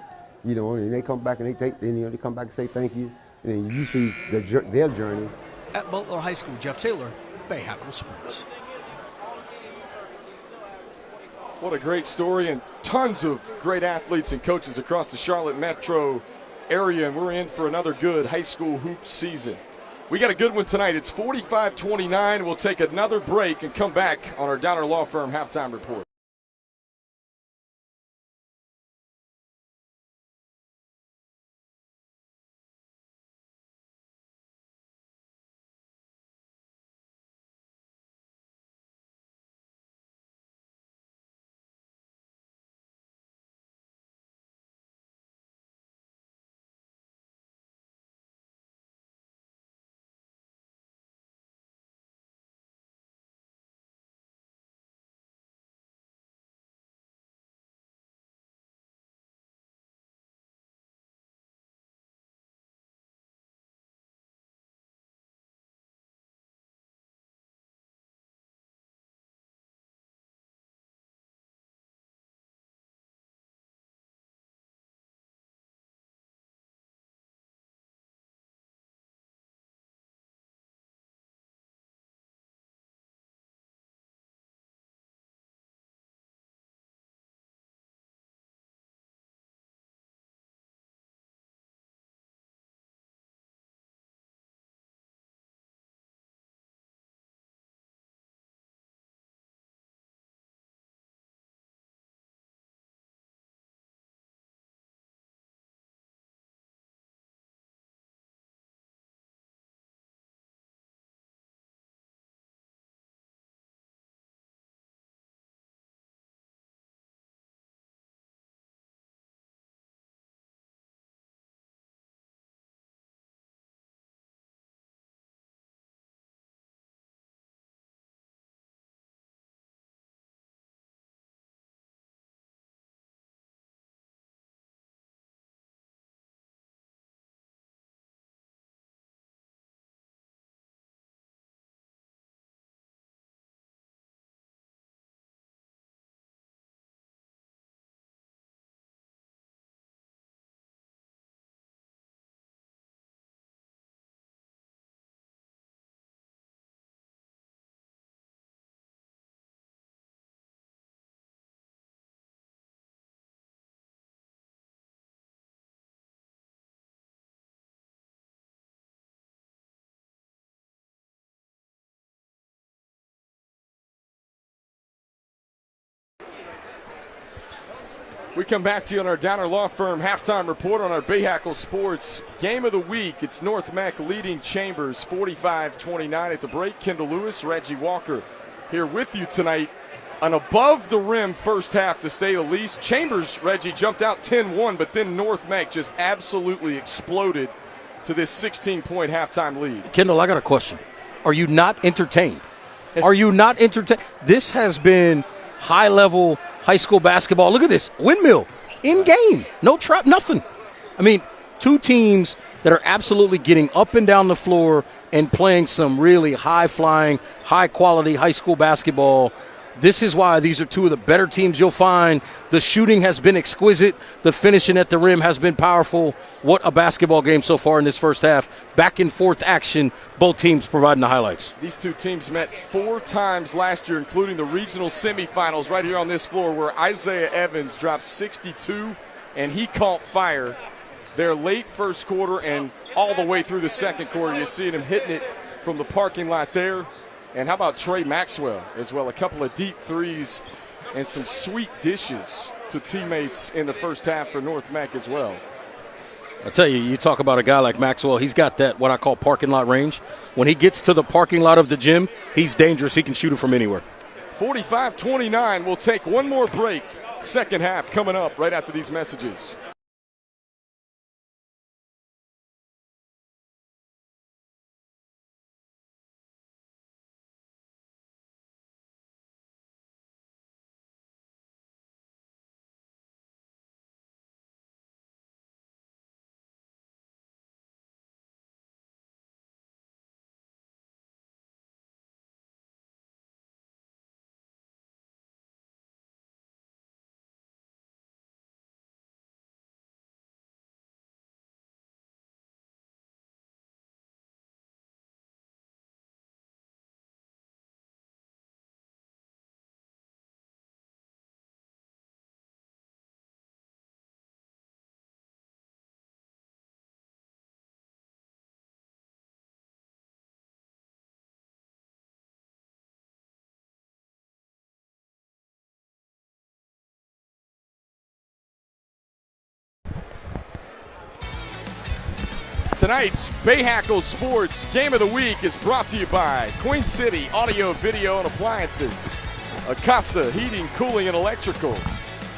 And they come back and they come back and say thank you, and then you see their journey. At Butler High School, Jeff Taylor, Bahakel Sports. What a great story, and tons of great athletes and coaches across the Charlotte metro area, and we're in for another good high school hoop season. We got a good one tonight. It's 45-29. We'll take another break and come back on our Downer Law Firm halftime report. We come back to you on our Downer Law Firm halftime report on our Bahakel Sports Game of the Week. It's North Meck leading Chambers 45-29 at the break. Kendall Lewis, Reggie Walker here with you tonight. An above-the-rim first half, to say the least. Chambers, Reggie, jumped out 10-1, but then North Meck just absolutely exploded to this 16-point halftime lead. Kendall, I got a question. Are you not entertained? Are you not entertained? This has been high-level high school basketball. Look at this, windmill, in-game, no trap, nothing. I mean, two teams that are absolutely getting up and down the floor and playing some really high-flying, high-quality high school basketball. This is why these are two of the better teams you'll find. The shooting has been exquisite. The finishing at the rim has been powerful. What a basketball game so far in this first half. Back and forth action, both teams providing the highlights. These two teams met 4 times last year, including the regional semifinals right here on this floor, where Isaiah Evans dropped 62, and he caught fire there late first quarter and all the way through the second quarter. You're seeing him hitting it from the parking lot there. And how about Trey Maxwell as well? A couple of deep threes and some sweet dishes to teammates in the first half for North Meck as well. I tell you, you talk about a guy like Maxwell, he's got that what I call parking lot range. When he gets to the parking lot of the gym, he's dangerous. He can shoot it from anywhere. 45-29. We'll take one more break. Second half coming up right after these messages. Tonight's Bahakel Sports Game of the Week is brought to you by Queen City Audio, Video, and Appliances, Acosta Heating, Cooling, and Electrical,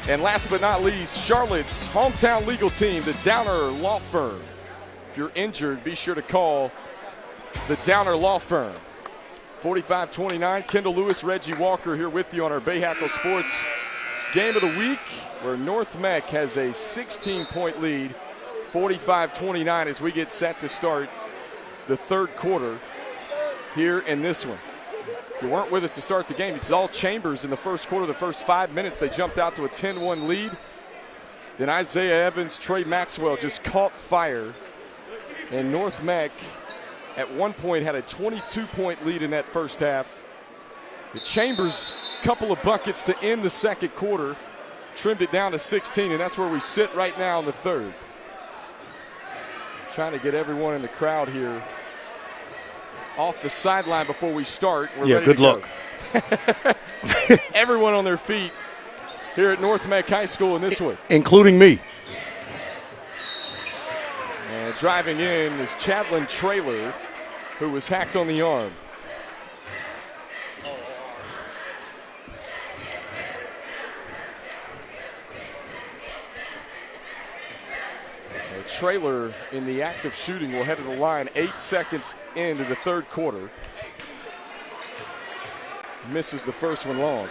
and last but not least, Charlotte's hometown legal team, the Downer Law Firm. If you're injured, be sure to call the Downer Law Firm. 45-29, Kendall Lewis, Reggie Walker here with you on our Bahakel Sports Game of the Week, where North Meck has a 16-point lead. 45-29 as we get set to start the third quarter here in this one. If you weren't with us to start the game, it's all Chambers in the first quarter. The first 5 minutes, they jumped out to a 10-1 lead. Then Isaiah Evans, Trey Maxwell just caught fire. And North Meck at one point had a 22-point lead in that first half. The Chambers, couple of buckets to end the second quarter, trimmed it down to 16, and that's where we sit right now in the third. Trying to get everyone in the crowd here off the sideline before we start. We're ready good to luck. Everyone on their feet here at North Meck High School in this one. Including me. And driving in is Chadlin Traylor, who was hacked on the arm. Traylor in the act of shooting will head to the line 8 seconds into the third quarter. Misses the first one long.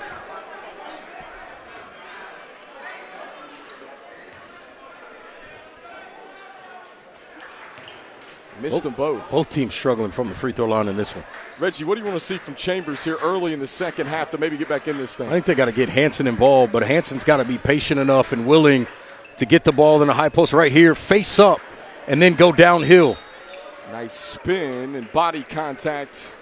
Missed them both. Both teams struggling from the free throw line in this one. Reggie, what do you want to see from Chambers here early in the second half to maybe get back in this thing? I think they got to get Hanson involved, but Hanson's got to be patient enough and willing to get the ball in the high post right here, face up, and then go downhill. Nice spin and body contact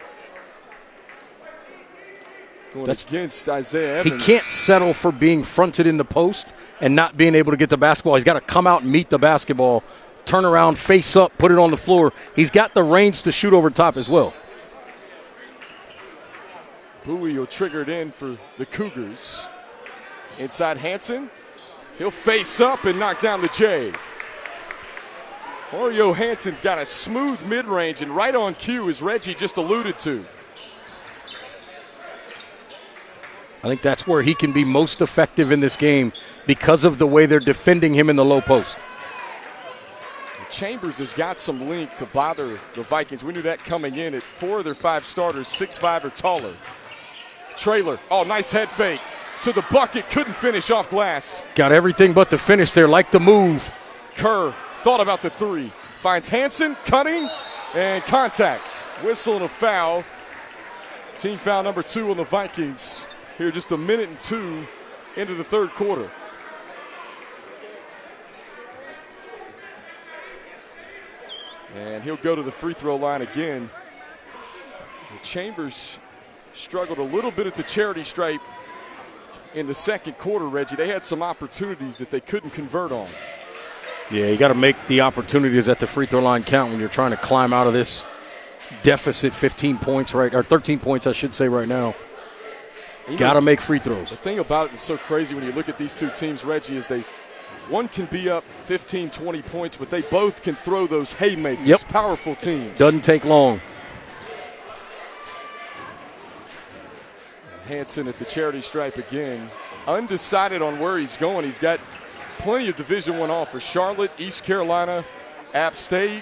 going against Isaiah Evans. He can't settle for being fronted in the post and not being able to get the basketball. He's got to come out and meet the basketball, turn around, face up, put it on the floor. He's got the range to shoot over top as well. Bowie will trigger it in for the Cougars. Inside Hanson. He'll face up and knock down the J. Mario Hanson's got a smooth mid-range and right on cue, as Reggie just alluded to. I think that's where he can be most effective in this game because of the way they're defending him in the low post. Chambers has got some length to bother the Vikings. We knew that coming in. At 4 of their 5 starters, 6'5" or taller. Traylor, oh, nice head fake. to the bucket, couldn't finish off glass. Got everything but the finish there, like the move. Kerr thought about the three. Finds Hansen, cutting, and contact. Whistle and a foul. Team foul number 2 on the Vikings. Here just a minute and 2 into the third quarter. And he'll go to the free throw line again. The Chambers struggled a little bit at the charity stripe in the second quarter, Reggie. They had some opportunities that they couldn't convert on. Yeah, you got to make the opportunities at the free throw line count when you're trying to climb out of this deficit. 15 points, right, or 13 points, I should say, right now. Got to make free throws. The thing about it that's so crazy when you look at these two teams, Reggie, is one can be up 15, 20 points, but they both can throw those haymakers. Yep. Powerful teams. Doesn't take long. Hansen at the charity stripe again. Undecided on where he's going. He's got plenty of Division I offers. Charlotte, East Carolina, App State.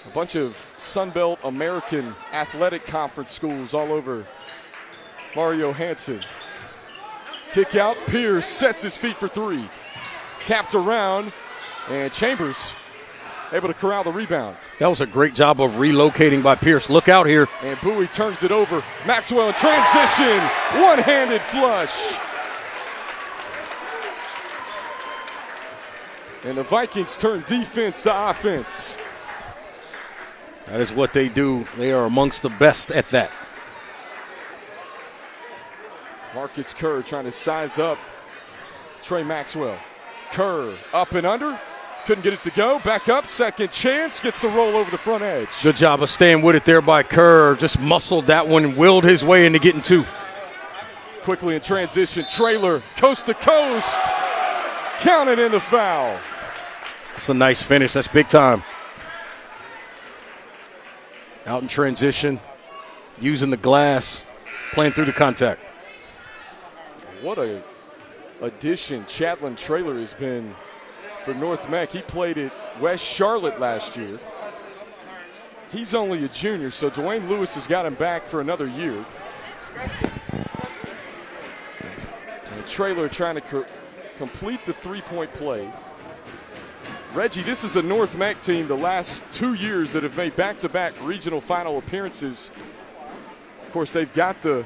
A bunch of Sunbelt American Athletic Conference schools all over Mario Hansen. Kick out, Pierce sets his feet for three. Tapped around, and Chambers able to corral the rebound. That was a great job of relocating by Pierce. Look out here. And Bowie turns it over. Maxwell in transition. One-handed flush. And the Vikings turn defense to offense. That is what they do. They are amongst the best at that. Marcus Kerr trying to size up Trey Maxwell. Kerr up and under. Couldn't get it to go. Back up. Second chance. Gets the roll over the front edge. Good job of staying with it there by Kerr. Just muscled that one and willed his way into getting two. Quickly in transition. Trailer coast to coast. Counted in the foul. That's a nice finish. That's big time. Out in transition. Using the glass. Playing through the contact. What a addition Chadlin Trailer has been for North Meck. He played at West Charlotte last year. He's only a junior, so Dwayne Lewis has got him back for another year. And Trailer trying to complete the three-point play. Reggie, this is a North Meck team the last 2 years that have made back-to-back regional final appearances. Of course, they've got the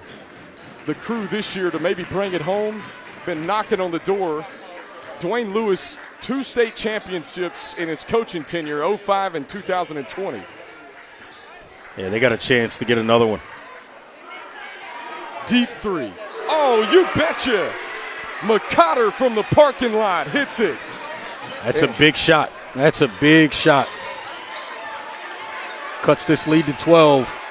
crew this year to maybe bring it home. Been knocking on the door. Dwayne Lewis, 2 state championships in his coaching tenure, 05 and 2020. Yeah, they got a chance to get another one. Deep three. Oh, you betcha. McCotter from the parking lot hits it. That's a big shot. That's a big shot. Cuts this lead to 12.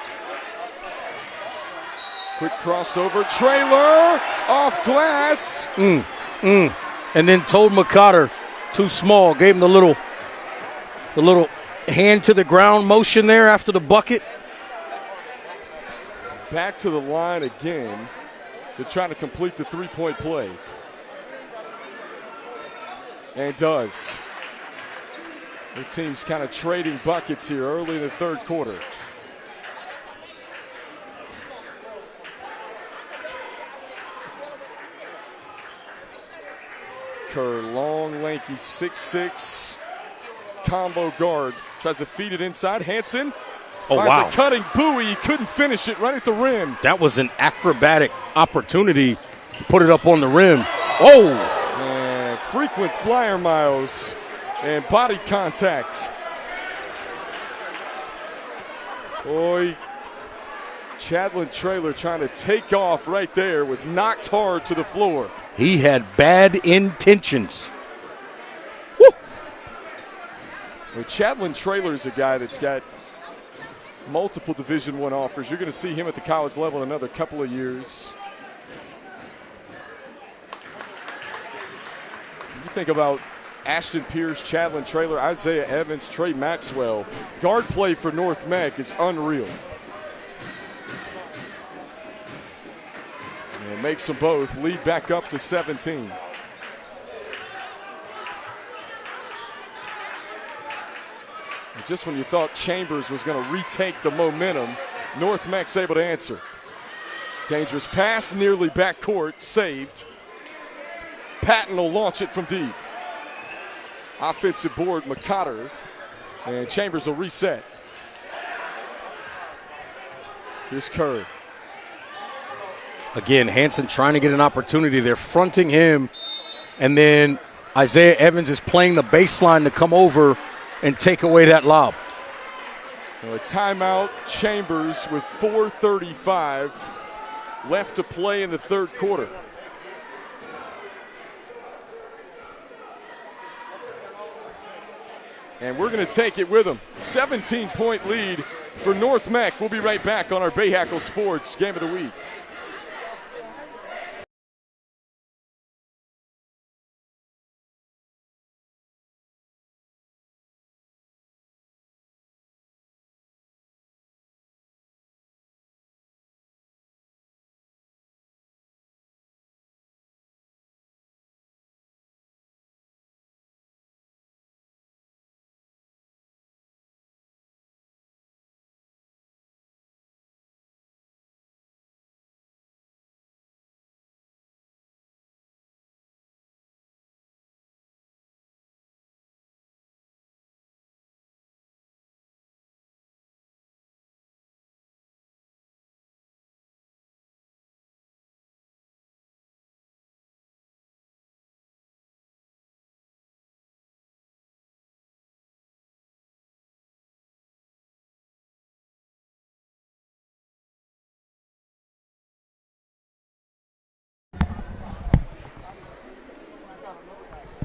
Quick crossover. Trailer off glass. And then told McCotter, too small. Gave him the little hand to the ground motion there after the bucket. Back to the line again to try to complete the three-point play. And does. The team's kind of trading buckets here early in the third quarter. Kerr, long, lanky, 6'6", combo guard. Tries to feed it inside. Hansen. Oh, wow. A cutting Bowie. He couldn't finish it right at the rim. That was an acrobatic opportunity to put it up on the rim. Oh! And frequent flyer miles and body contact. Boy, Chadlin Trailer trying to take off right there, was knocked hard to the floor. He had bad intentions. Woo! Well, Chadlin Trailer is a guy that's got multiple Division I offers. You're going to see him at the college level in another couple of years. You think about Ashton Pierce, Chadlin Trailer, Isaiah Evans, Trey Maxwell. Guard play for North Meck is unreal. And makes them both lead back up to 17. And just when you thought Chambers was going to retake the momentum, North Meck's able to answer. Dangerous pass, nearly backcourt, saved. Patton will launch it from deep. Offensive board, McCotter, and Chambers will reset. Here's Kerr. Again, Hansen trying to get an opportunity. They're fronting him, and then Isaiah Evans is playing the baseline to come over and take away that lob. A timeout, Chambers with 4:35 left to play in the third quarter. And we're going to take it with them. 17-point lead for North Meck. We'll be right back on our Bahakel Sports Game of the Week.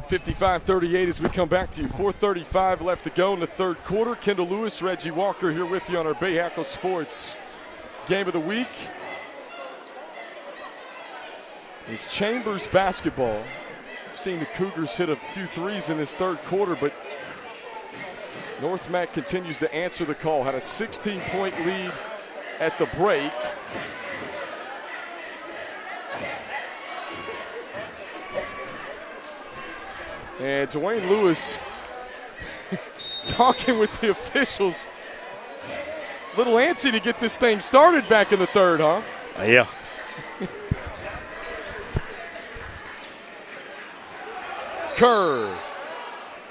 (55-38) as we come back to you. 4:35 left to go in the third quarter. Kendall Lewis, Reggie Walker here with you on our Bahakel Sports Game of the Week. It's Chambers basketball. I've seen the Cougars hit a few threes in this third quarter, but North Meck continues to answer the call. Had a 16-point lead at the break. And Dwayne Lewis talking with the officials. Little antsy to get this thing started back in the third, huh? Yeah. Kerr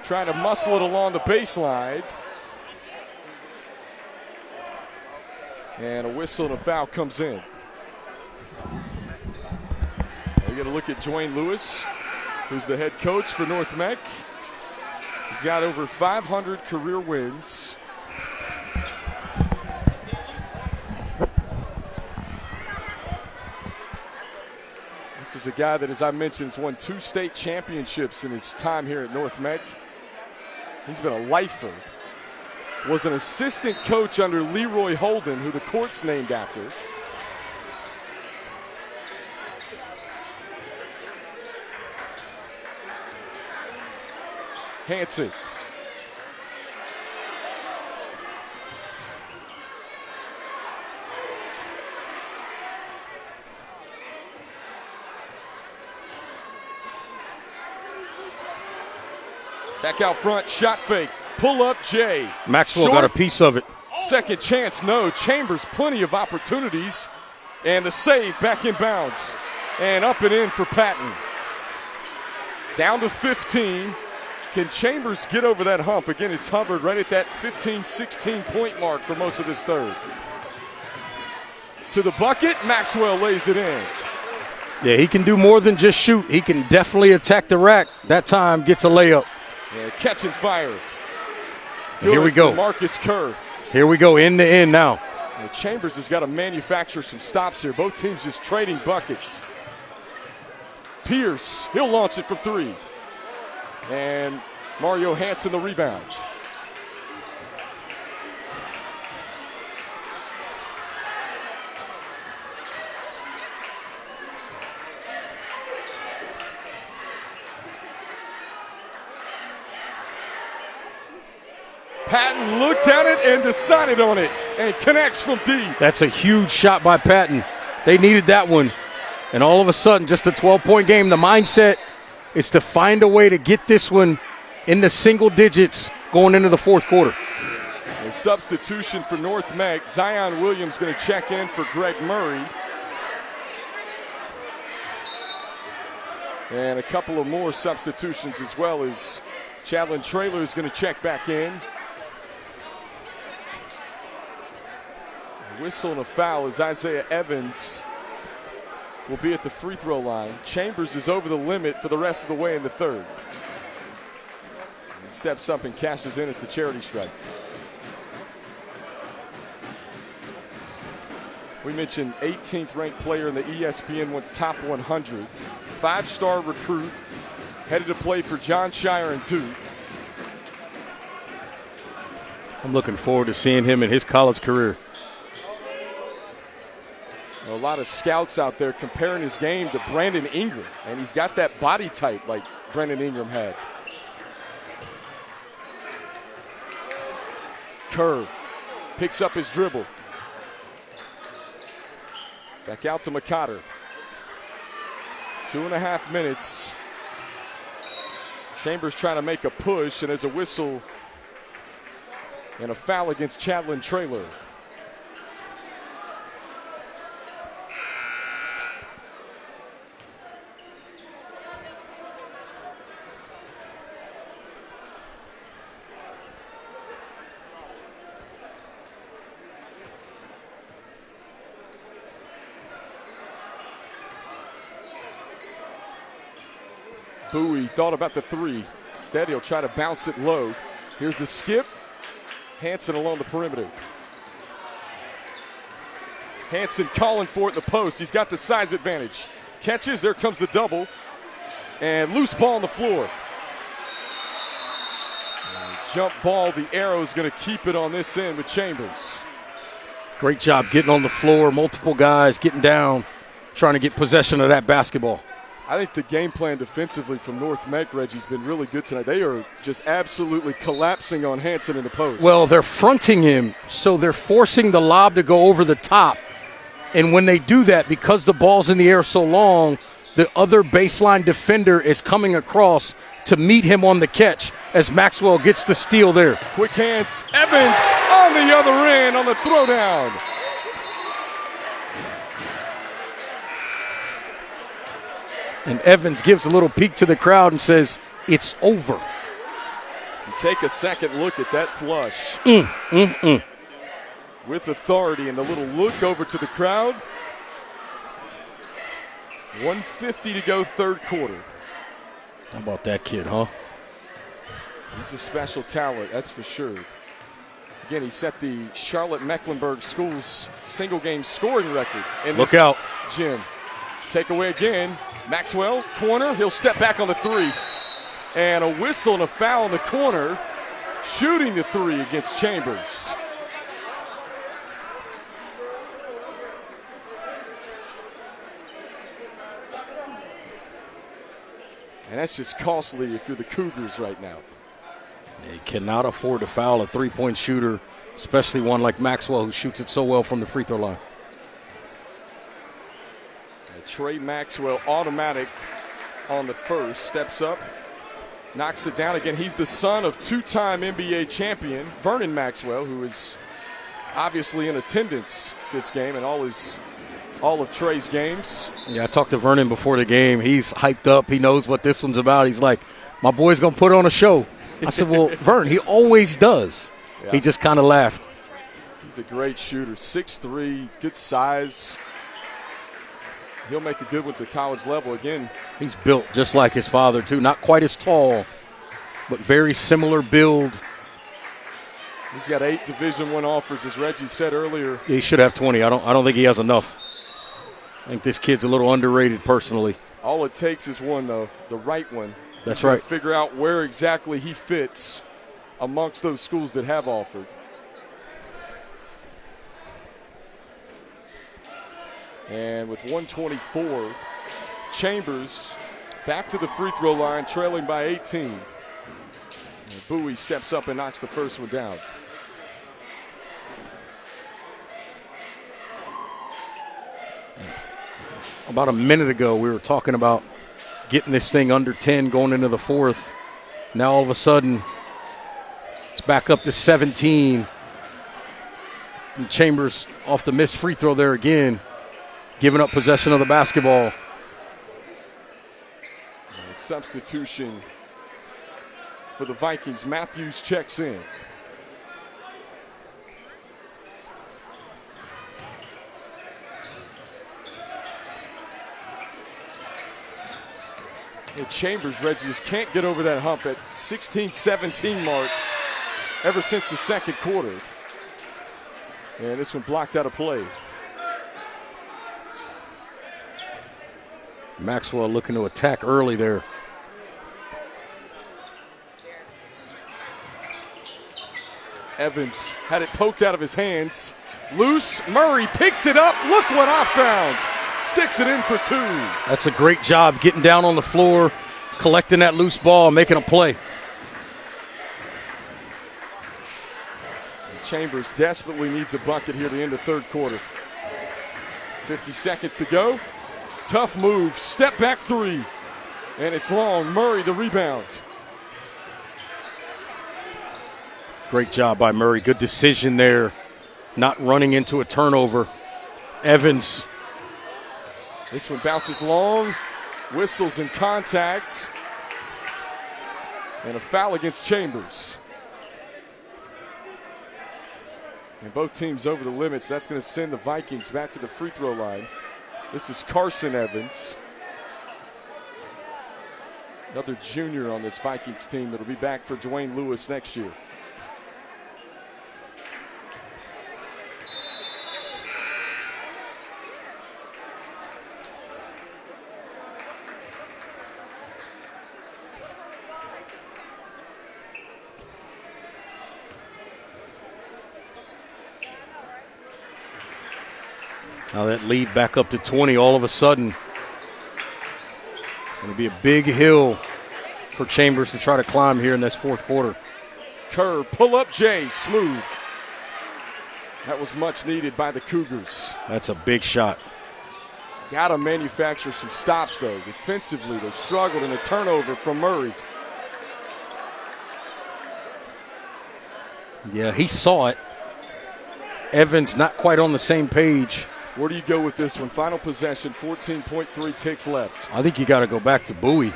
trying to muscle it along the baseline. And a whistle and a foul comes in. We got to look at Dwayne Lewis, who's the head coach for North Meck. He's got over 500 career wins. This is a guy that, as I mentioned, has won 2 state championships in his time here at North Meck. He's been a lifer. Was an assistant coach under Leroy Holden, who the court's named after. Hansen. Back out front, shot fake, pull up Jay. Maxwell Short. got a piece of it. Second chance, no. Chambers, plenty of opportunities. And the save back in bounds. And up and in for Patton. Down to 15. Can Chambers get over that hump? Again, it's hovered right at that 15, 16-point mark for most of this third. To the bucket, Maxwell lays it in. Yeah, he can do more than just shoot. He can definitely attack the rack. That time gets a layup. Yeah, catching fire. Here we go. Marcus Kerr. Here we go, end to end now. And Chambers has got to manufacture some stops here. Both teams just trading buckets. Pierce, he'll launch it from 3. And Mario Hansen the rebound. Patton looked at it and decided on it and connects from deep. That's a huge shot by Patton. They needed that one. And all of a sudden, just a 12-point game. The mindset is to find a way to get this one in the single digits going into the fourth quarter. A substitution for North Meck. Zion Williams going to check in for Greg Murray. And a couple of more substitutions as well, as Chandler Traylor is going to check back in. A whistle and a foul as Isaiah Evans will be at the free throw line. Chambers is over the limit for the rest of the way in the third. He steps up and cashes in at the charity stripe. We mentioned 18th ranked player in the ESPN Top 100. 5-star recruit, headed to play for John Shire and Duke. I'm looking forward to seeing him in his college career. A lot of scouts out there comparing his game to Brandon Ingram, and he's got that body type like Brandon Ingram had. Kerr picks up his dribble. Back out to McCotter. 2.5 minutes. Chambers trying to make a push, and there's a whistle and a foul against Chandler Traylor. Bowie thought about the three. Instead, he'll try to bounce it low. Here's the skip. Hanson along the perimeter. Hanson calling for it in the post. He's got the size advantage. Catches, there comes the double. And loose ball on the floor. And jump ball, the arrow's going to keep it on this end with Chambers. Great job getting on the floor, multiple guys getting down, trying to get possession of that basketball. I think the game plan defensively from North Meck, Reggie's been really good tonight. They are just absolutely collapsing on Hanson in the post. Well, they're fronting him, so they're forcing the lob to go over the top. And when they do that, because the ball's in the air so long, the other baseline defender is coming across to meet him on the catch as Maxwell gets the steal there. Quick hands, Evans on the other end on the throwdown. And Evans gives a little peek to the crowd and says, it's over. You take a second look at that flush. With authority and a little look over to the crowd. 1:50 to go, third quarter. How about that kid, huh? He's a special talent, that's for sure. Again, he set the Charlotte-Mecklenburg Schools single-game scoring record in this gym. Takeaway again. Maxwell, corner, he'll step back on the three. And a whistle and a foul in the corner. Shooting the three against Chambers. And that's just costly if you're the Cougars right now. They cannot afford to foul a three-point shooter, especially one like Maxwell who shoots it so well from the free throw line. Trey Maxwell, automatic on the first, steps up, knocks it down again. He's the son of two-time NBA champion Vernon Maxwell, who is obviously in attendance this game and all of Trey's games. Yeah, I talked to Vernon before the game. He's hyped up. He knows what this one's about. He's like, my boy's going to put on a show. I said, well, Vern, he always does. Yeah. He just kind of laughed. He's a great shooter, 6'3", good size. He'll make a good one at the college level again. He's built just like his father, too. Not quite as tall, but very similar build. He's got 8 Division I offers, as Reggie said earlier. He should have 20. I don't think he has enough. I think this kid's a little underrated personally. All it takes is one, though, the right one. That's right. Figure out where exactly he fits amongst those schools that have offered. And with 1:24, Chambers back to the free throw line, trailing by 18. And Bowie steps up and knocks the first one down. About a minute ago, we were talking about getting this thing under 10 going into the fourth. Now all of a sudden, it's back up to 17. And Chambers off the missed free throw there again, giving up possession of the basketball. substitution for the Vikings. Matthews checks in. And Chambers, Reggie, just can't get over that hump at 16-17 mark ever since the second quarter. And this one blocked out of play. Maxwell looking to attack early there. Evans had it poked out of his hands. Loose, Murray picks it up. Look what I found. Sticks it in for two. That's a great job getting down on the floor, collecting that loose ball, making a play. Chambers desperately needs a bucket here at the end of third quarter. 50 seconds to go. Tough move, step back three. And it's long. Murray the rebound. Great job by Murray. Good decision there, not running into a turnover. Evans. This one bounces long. Whistles in contact. And a foul against Chambers. And both teams over the limits. That's going to send the Vikings back to the free throw line. This is Carson Evans. Another junior on this Vikings team that'll be back for Dwayne Lewis next year. Now that lead back up to 20 all of a sudden. Going to be a big hill for Chambers to try to climb here in this fourth quarter. Kerr, pull up Jay, smooth. That was much needed by the Cougars. That's a big shot. Got to manufacture some stops, though. Defensively, they struggled in a turnover from Murray. Yeah, he saw it. Evans not quite on the same page. Where do you go with this one? Final possession, 14.3 ticks left. I think you got to go back to Bowie.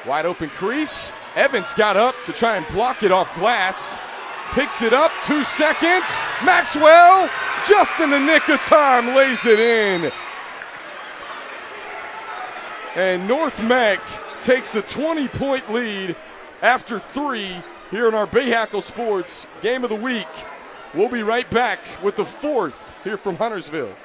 Wide open crease. Evans got up to try and block it off glass. Picks it up, 2 seconds. Maxwell, just in the nick of time, lays it in. And North Meck takes a 20-point lead after 3 here in our Bahakel Sports Game of the Week. We'll be right back with the 4th here from Huntersville.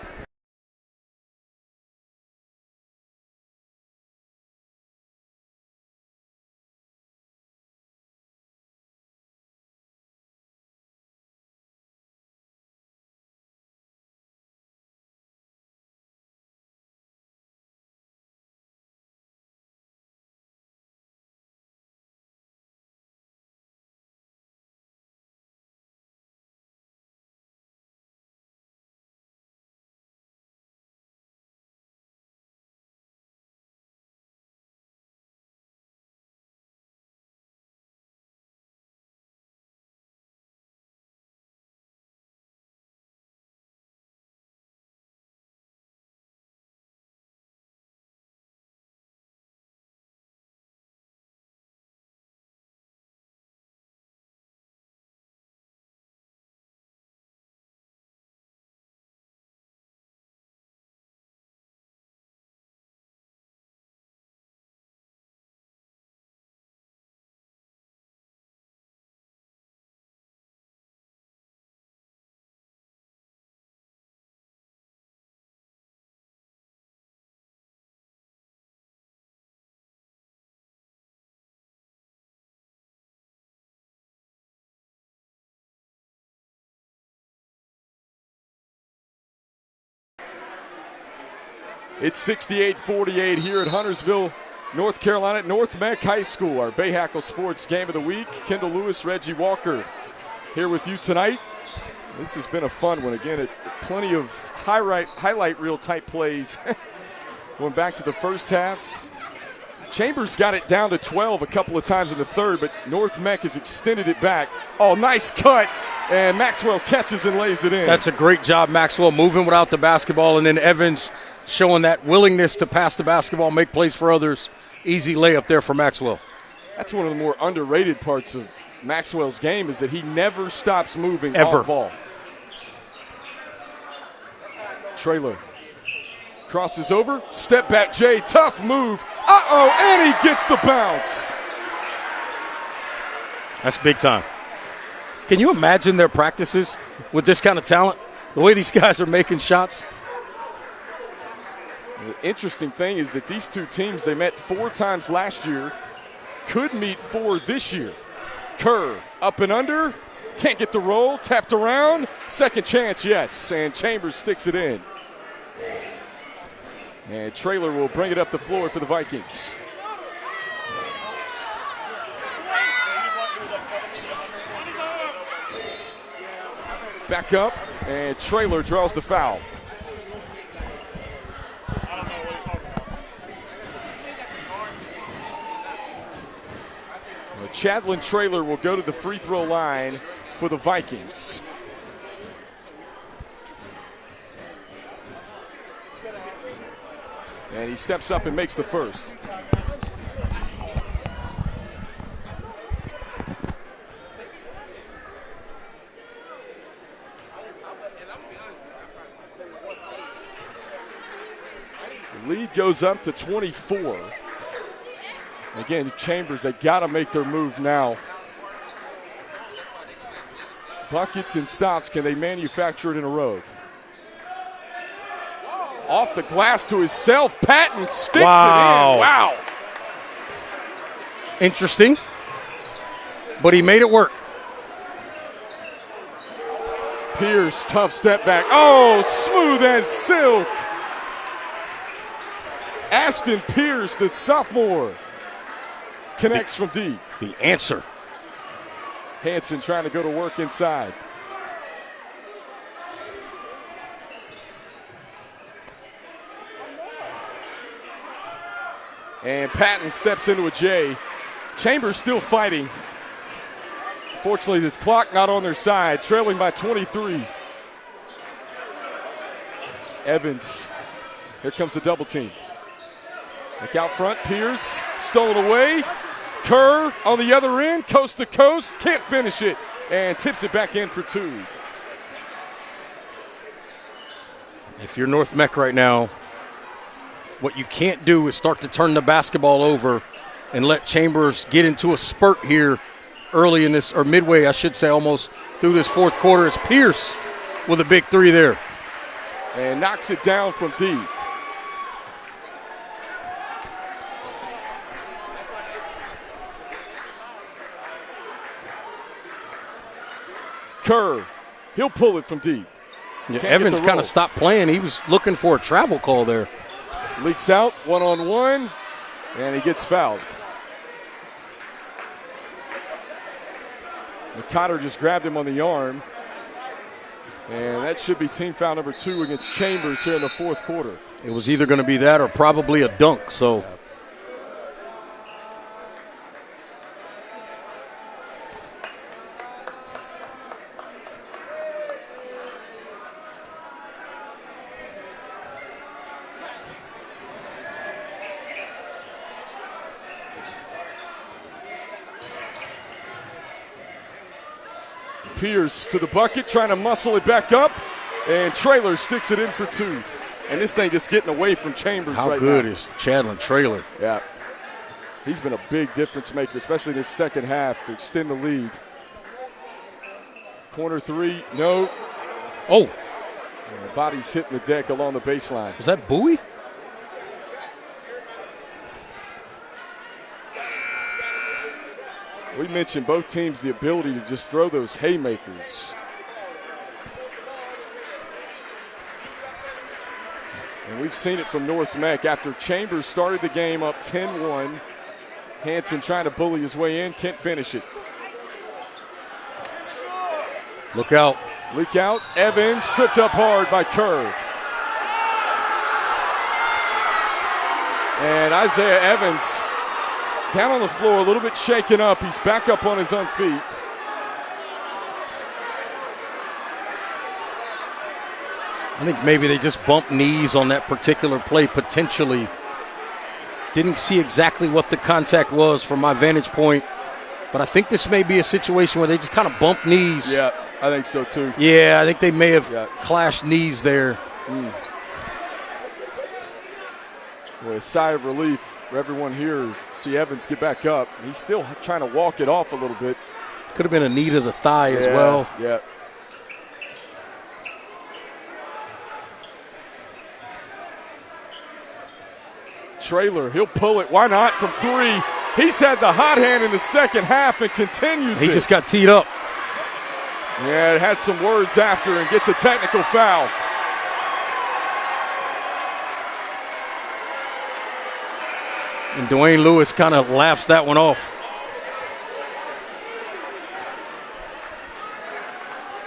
It's 68-48 here at Huntersville, North Carolina, at North Meck High School. Our Bahakel Sports Game of the Week. Kendall Lewis, Reggie Walker here with you tonight. This has been a fun one. Again, plenty of highlight reel type plays. Going back to the first half. Chambers got it down to 12 a couple of times in the third, but North Meck has extended it back. Oh, nice cut. And Maxwell catches and lays it in. That's a great job, Maxwell, moving without the basketball, and then Evans showing that willingness to pass the basketball, make plays for others. Easy layup there for Maxwell. That's one of the more underrated parts of Maxwell's game is that he never stops moving Ever. off ball. Traylor crosses over, step back Jay, tough move. Uh-oh, and he gets the bounce. That's big time. Can you imagine their practices with this kind of talent? The way these guys are making shots? The interesting thing is that these two teams, they met 4 times last year, could meet 4 this year. Kerr up and under, can't get the roll, tapped around, second chance, yes, and Chambers sticks it in. And Traylor will bring it up the floor for the Vikings. Back up, and Traylor draws the foul. Chadlin Traylor will go to the free throw line for the Vikings. And he steps up and makes the first. The lead goes up to 24. Again, Chambers, they got to make their move now. Buckets and stops, can they manufacture it in a row? Off the glass to himself, Patton sticks it in. Wow. Interesting, but he made it work. Pierce, tough step back. Oh, smooth as silk. Ashton Pierce, the sophomore, connects from deep. The answer. Hanson trying to go to work inside. And Patton steps into a J. Chambers still fighting. Fortunately, the clock not on their side, trailing by 23. Evans, here comes the double team. Look out front, Pierce, stolen away. Kerr on the other end, coast to coast, can't finish it, and tips it back in for 2. If you're North Meck right now, what you can't do is start to turn the basketball over and let Chambers get into a spurt here early in this, or midway, I should say, almost through this fourth quarter. It's Pierce with a big 3 there. And knocks it down from deep. Kerr, he'll pull it from deep. Yeah, Evans kind of stopped playing. He was looking for a travel call there. Leaks out, one-on-one, and he gets fouled. Cotter just grabbed him on the arm. And that should be team foul number 2 against Chambers here in the fourth quarter. It was either going to be that or probably a dunk, so. Pierce to the bucket, trying to muscle it back up, and Traylor sticks it in for 2. And this thing just getting away from Chambers right now. How good is Chadlin Traylor? Yeah. He's been a big difference maker, especially in this second half, to extend the lead. Corner 3, no. Oh. And the body's hitting the deck along the baseline. Was that Bowie? We mentioned both teams the ability to just throw those haymakers. And we've seen it from North Meck. After Chambers started the game up 10-1, Hanson trying to bully his way in, can't finish it. Look out. Leak out, Evans tripped up hard by Kerr. And Isaiah Evans down on the floor, a little bit shaken up. He's back up on his own feet. I think maybe they just bumped knees on that particular play potentially. Didn't see exactly what the contact was from my vantage point, but I think this may be a situation where they just kind of bumped knees. Yeah, I think so too. Yeah, I think they may have clashed knees there. Well, a sigh of relief for everyone here. See Evans get back up. He's still trying to walk it off a little bit. Could have been a knee to the thigh as well. Yeah. Traylor, he'll pull it. Why not from 3? He's had the hot hand in the second half and continues He just got teed up. Yeah, it had some words after and gets a technical foul. And Dwayne Lewis kind of laughs that one off.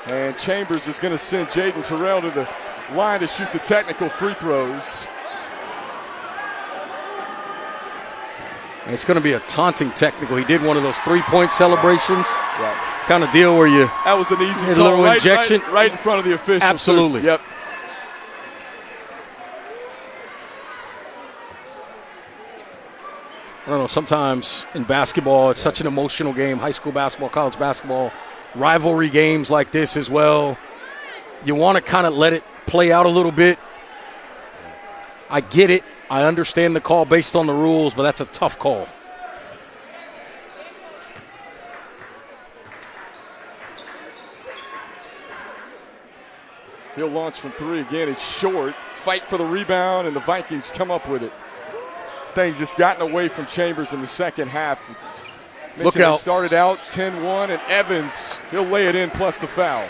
And Chambers is going to send Jaden Terrell to the line to shoot the technical free throws. And it's going to be a taunting technical. He did one of those three-point celebrations. Right. Kind of deal where you that was an easy a call. little injection. Right in front of the official. Absolutely. Yep. I don't know, sometimes in basketball, it's such an emotional game, high school basketball, college basketball, rivalry games like this as well. You want to kind of let it play out a little bit. I get it. I understand the call based on the rules, but that's a tough call. He'll launch from 3 again. It's short. Fight for the rebound, and the Vikings come up with it. Things just gotten away from Chambers in the second half. Look out. Started out 10-1, and Evans, he'll lay it in plus the foul.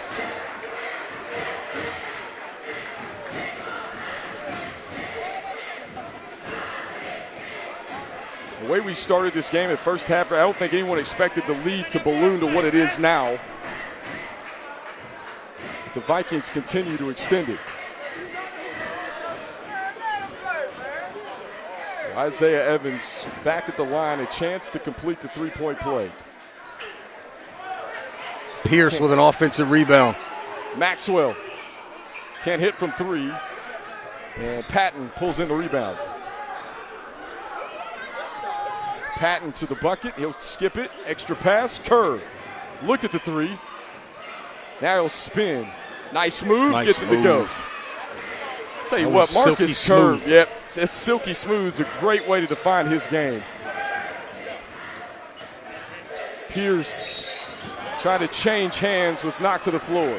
The way we started this game at first half, I don't think anyone expected the lead to balloon to what it is now. But the Vikings continue to extend it. Isaiah Evans back at the line, a chance to complete the three-point play. Pierce with an offensive rebound. Maxwell can't hit from 3. And Patton pulls in the rebound. Patton to the bucket. He'll skip it. Extra pass. Kerr looked at the 3. Now he'll spin. Nice move. Gets it to go. Tell you what, Marcus Kerr, yep, it's silky smooth is a great way to define his game. Pierce trying to change hands, was knocked to the floor.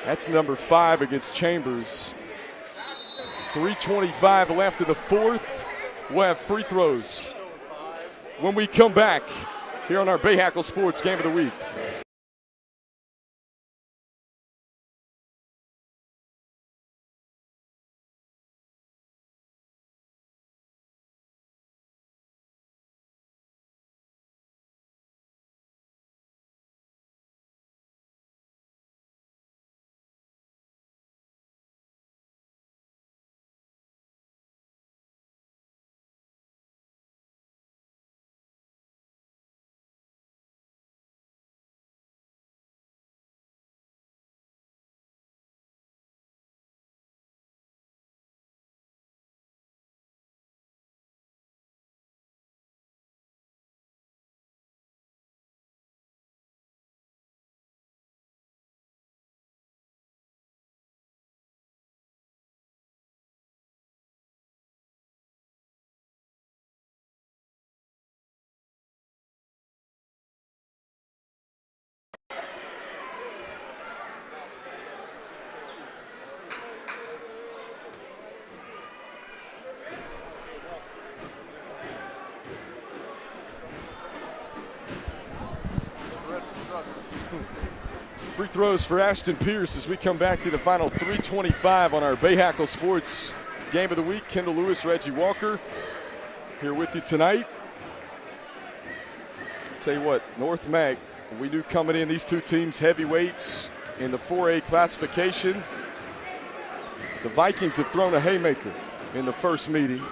That's number 5 against Chambers. 3:25 left in the fourth. We'll have free throws when we come back here on our Bahakel Sports Game of the Week. Free throws for Ashton Pierce as we come back to the final 3:25 on our Bahakel Sports Game of the Week. Kendall Lewis, Reggie Walker here with you tonight. Tell you what, North Meck, we knew coming in these two teams heavyweights in the 4A classification. The Vikings have thrown a haymaker in the first meeting,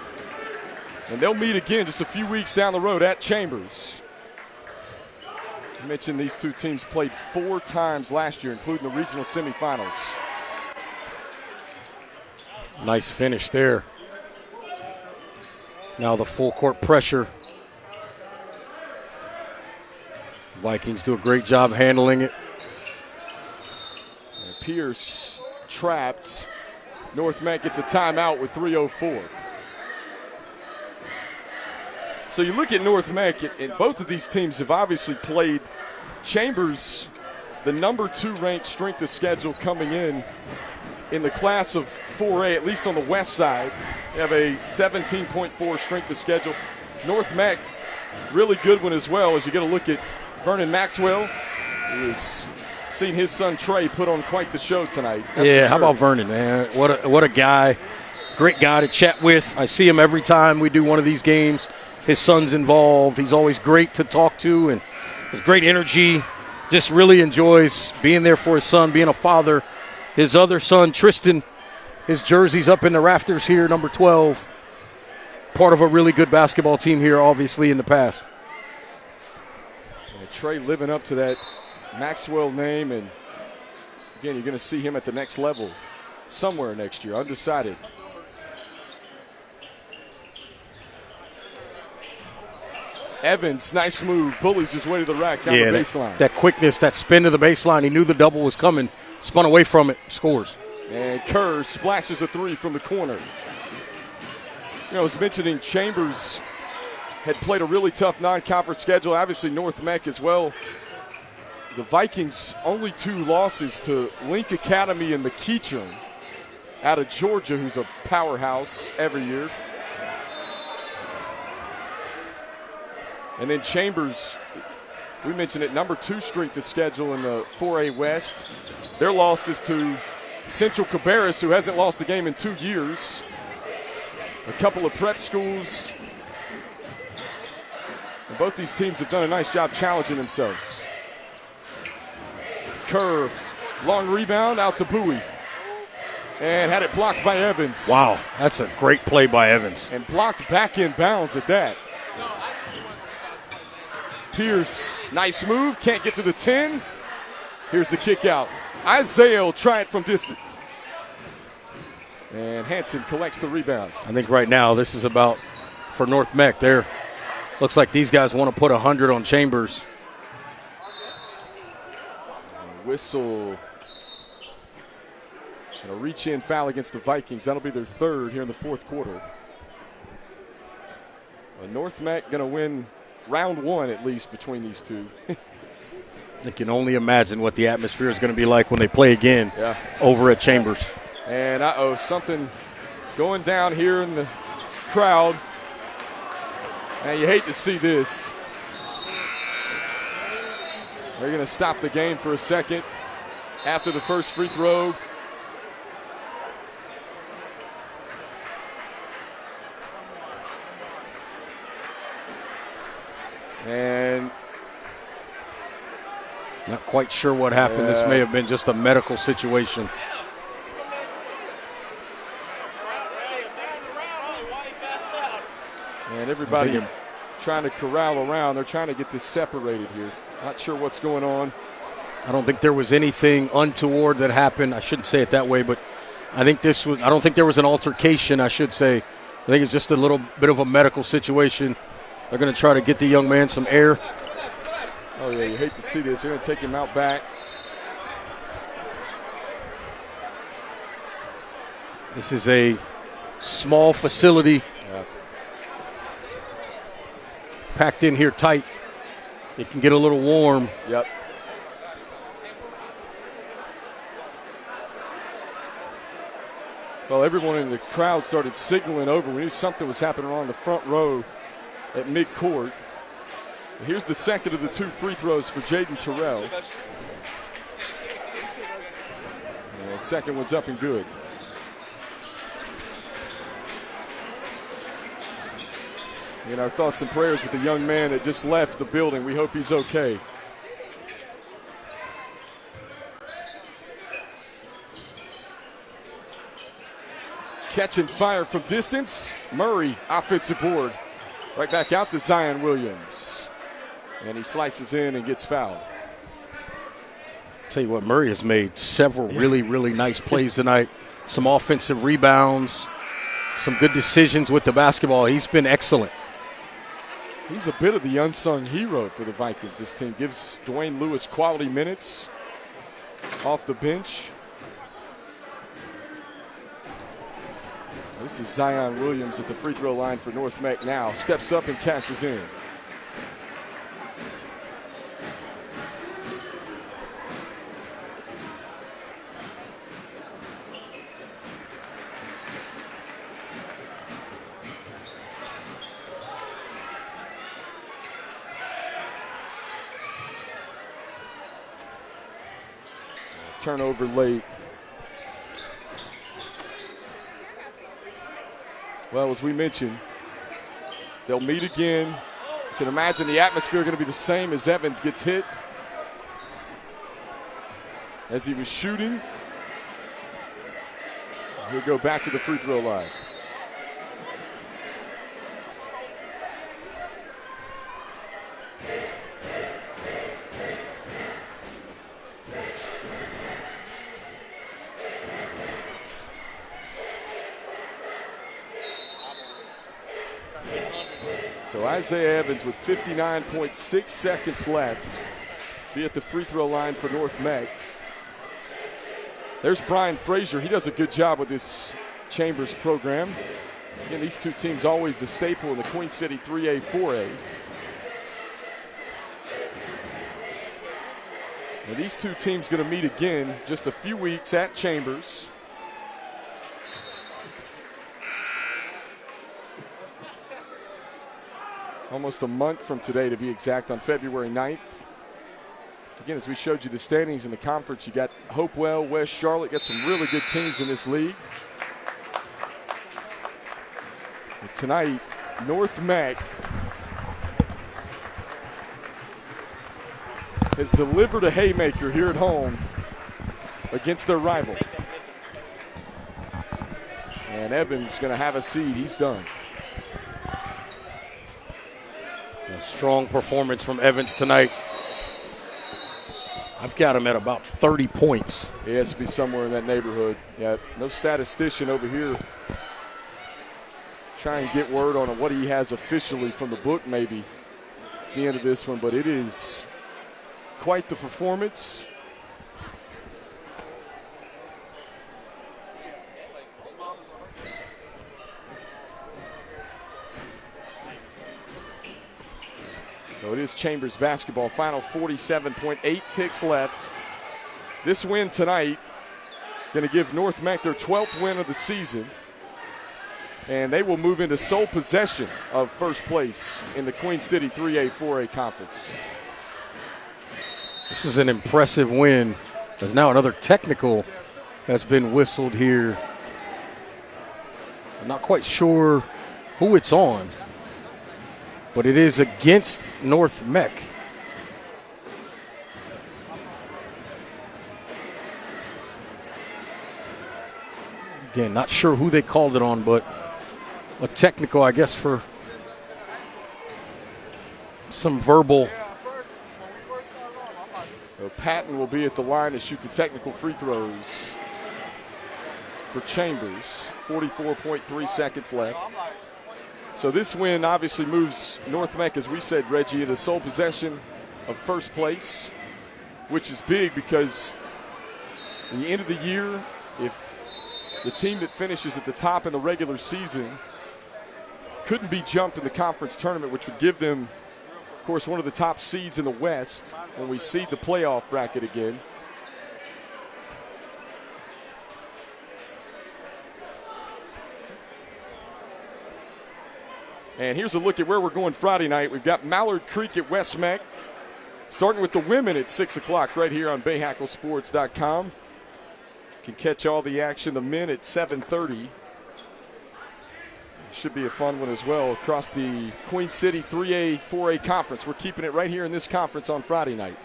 and they'll meet again just a few weeks down the road at Chambers. I mentioned these two teams played 4 times last year, including the regional semifinals. Nice finish there. Now the full court pressure. Vikings do a great job handling it. And Pierce trapped. North Meck gets a timeout with 3:04. So you look at North Meck, and both of these teams have obviously played Chambers, the number 2 ranked strength of schedule coming in the class of 4A, at least on the west side. They have a 17.4 strength of schedule. North Meck, really good one as well, as you get a look at Vernon Maxwell, who has seen his son Trey put on quite the show tonight. Yeah, how about Vernon, man? What a guy. Great guy to chat with. I see him every time we do one of these games. His son's involved. He's always great to talk to and has great energy. Just really enjoys being there for his son, being a father. His other son, Tristan, his jersey's up in the rafters here, number 12. Part of a really good basketball team here, obviously, in the past. And Trey living up to that Maxwell name, and again, you're going to see him at the next level somewhere next year, undecided. Evans, nice move, bullies his way to the rack down the baseline. That quickness, that spin to the baseline, he knew the double was coming, spun away from it, scores. And Kerr splashes a 3 from the corner. You know, I was mentioning Chambers had played a really tough non-conference schedule, obviously North Meck as well. The Vikings' only 2 losses to Link Academy and McEachern out of Georgia, who's a powerhouse every year. And then Chambers, we mentioned it, number 2 strength of schedule in the 4A West. Their loss is to Central Cabarrus, who hasn't lost a game in 2 years. A couple of prep schools. And both these teams have done a nice job challenging themselves. Kerr, long rebound out to Bowie. And had it blocked by Evans. Wow, that's a great play by Evans. And blocked back in bounds at that. Pierce, nice move, can't get to the 10. Here's the kick out. Isaiah will try it from distance. And Hanson collects the rebound. I think right now this is about, for North Meck, looks like these guys want to put 100 on Chambers. Whistle. And a reach-in foul against the Vikings. That'll be their 3rd here in the 4th quarter. Well, North Meck going to win round 1 at least between these two. I can only imagine what the atmosphere is going to be like when they play again over at Chambers. And something going down here in the crowd. And you hate to see this. They're going to stop the game for a second after the first free throw. And not quite sure what happened. This may have been just a medical situation. And everybody trying to corral around. They're trying to get this separated here. Not sure what's going on. I don't think there was anything untoward that happened. I shouldn't say it that way, but I don't think there was an altercation, I should say. I think it's just a little bit of a medical situation. They're going to try to get the young man some air. Oh, yeah, you hate to see this. They're going to take him out back. This is a small facility. Packed in here tight. It can get a little warm. Yep. Well, everyone in the crowd started signaling over. We knew something was happening on the front row at midcourt. Here's the second of the 2 free throws for Jaden Terrell. And the second one's up and good. And our thoughts and prayers with the young man that just left the building. We hope he's okay. Catching fire from distance. Murray, offensive board. Right back out to Zion Williams. And he slices in and gets fouled. Tell you what, Murray has made several really, really nice plays tonight. Some offensive rebounds, some good decisions with the basketball. He's been excellent. He's a bit of the unsung hero for the Vikings. This team gives Dwayne Lewis quality minutes off the bench. This is Zion Williams at the free throw line for North Meck now. Steps up and cashes in. Turnover late. Well, as we mentioned, they'll meet again. You can imagine the atmosphere going to be the same as Evans gets hit as he was shooting. He'll go back to the free throw line. So Isaiah Evans with 59.6 seconds left be at the free throw line for North Meck. There's Brian Frazier. He does a good job with this Chambers program. Again, these two teams always the staple in the Queen City 3A, 4A. And these two teams going to meet again just a few weeks at Chambers. Almost a month from today, to be exact, on February 9th. Again, as we showed you the standings in the conference, you got Hopewell, West Charlotte, got some really good teams in this league. And tonight, North Meck has delivered a haymaker here at home against their rival. And Evans going to have a seat. He's done. A strong performance from Evans tonight. I've got him at about 30 points. He has to be somewhere in that neighborhood. Yeah, no statistician over here. Try and get word on what he has officially from the book maybe at the end of this one, but it is quite the performance. So it is Chambers basketball. Final 47.8 ticks left. This win tonight going to give North Meck their 12th win of the season. And they will move into sole possession of first place in the Queen City 3A, 4A conference. This is an impressive win. There's now another technical that's been whistled here. I'm not quite sure who it's on, but it is against North Meck. Again, not sure who they called it on, but a technical, I guess, for some verbal. So Patton will be at the line to shoot the technical free throws for Chambers. 44.3 seconds left. So this win obviously moves North Meck, as we said, Reggie, into sole possession of first place, which is big because at the end of the year, if the team that finishes at the top in the regular season couldn't be jumped in the conference tournament, which would give them, of course, one of the top seeds in the West when we seed the playoff bracket again. And here's a look at where we're going Friday night. We've got Mallard Creek at West Meck, starting with the women at 6 o'clock right here on BahakelSports.com. You can catch all the action. The men at 7:30. Should be a fun one as well across the Queen City 3A, 4A conference. We're keeping it right here in this conference on Friday night.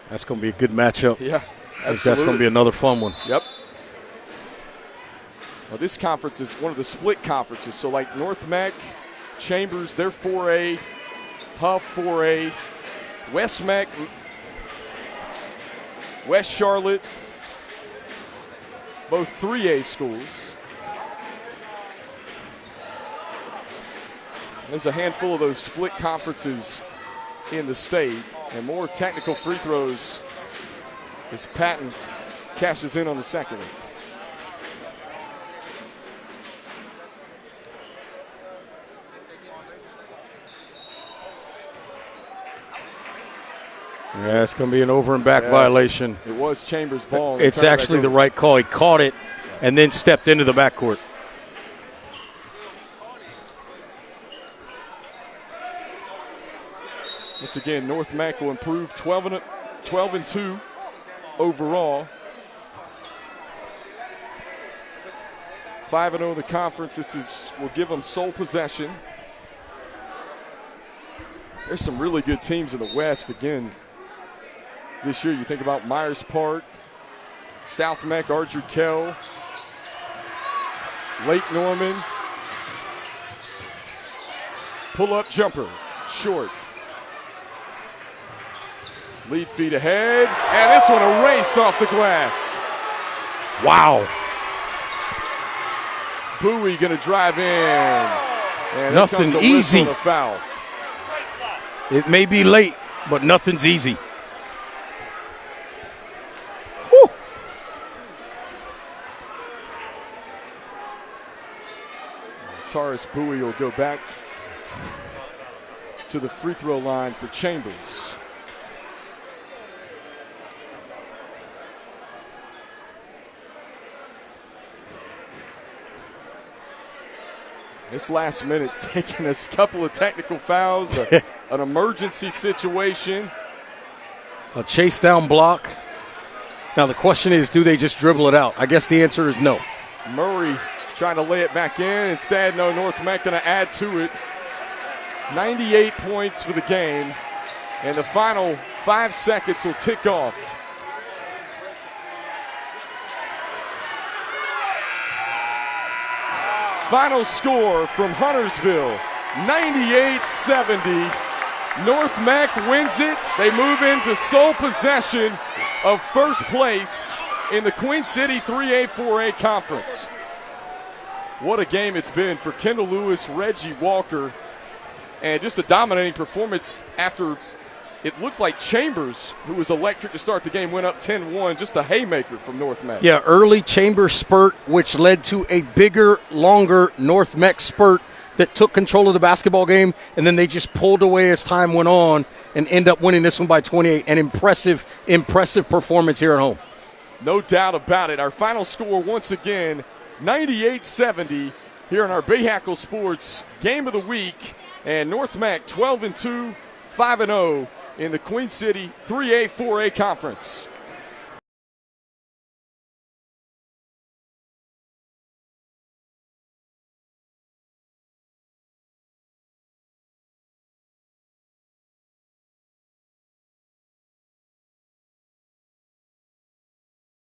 That's going to be a good matchup. Yeah, absolutely. That's going to be another fun one. Yep. Well, this conference is one of the split conferences. So like North Meck, Chambers, they're 4A, Huff 4A, West Meck, West Charlotte, both 3A schools. There's a handful of those split conferences in the state, and more technical free throws as Patton cashes in on the second one. Yeah, it's going to be an over and back violation. It was Chambers' ball. It's actually the right call. He caught it and then stepped into the backcourt. Once again, North Meck will improve 12-2 overall. 5-0 in the conference. This will give them sole possession. There's some really good teams in the West again this year. You think about Myers Park, South Meck, Ardrey Kell, Lake Norman. Pull-up jumper, short. Lead feet ahead, and this one erased off the glass. Wow. Bowie going to drive in. And nothing easy. On a foul. It may be late, but nothing's easy. Woo. Taurus Bowie will go back to the free throw line for Chambers. This last minute's taking us a couple of technical fouls, an emergency situation. A chase down block. Now the question is, do they just dribble it out? I guess the answer is no. Murray trying to lay it back in. Instead, no, North Meck going to add to it. 98 points for the game, and the final 5 seconds will tick off. Final score from Huntersville, 98-70. North Meck wins it. They move into sole possession of first place in the Queen City 3A, 4A conference. What a game it's been for Kendall Lewis, Reggie Walker, and just a dominating performance after it looked like Chambers, who was electric to start the game, went up 10-1, just a haymaker from North Meck. Yeah, early Chambers spurt, which led to a bigger, longer North Meck spurt that took control of the basketball game, and then they just pulled away as time went on and end up winning this one by 28. An impressive performance here at home. No doubt about it. Our final score, once again, 98-70 here in our Bahakel Sports Game of the Week. And North Meck 12-2, 5-0 in the Queen City 3A, 4A conference.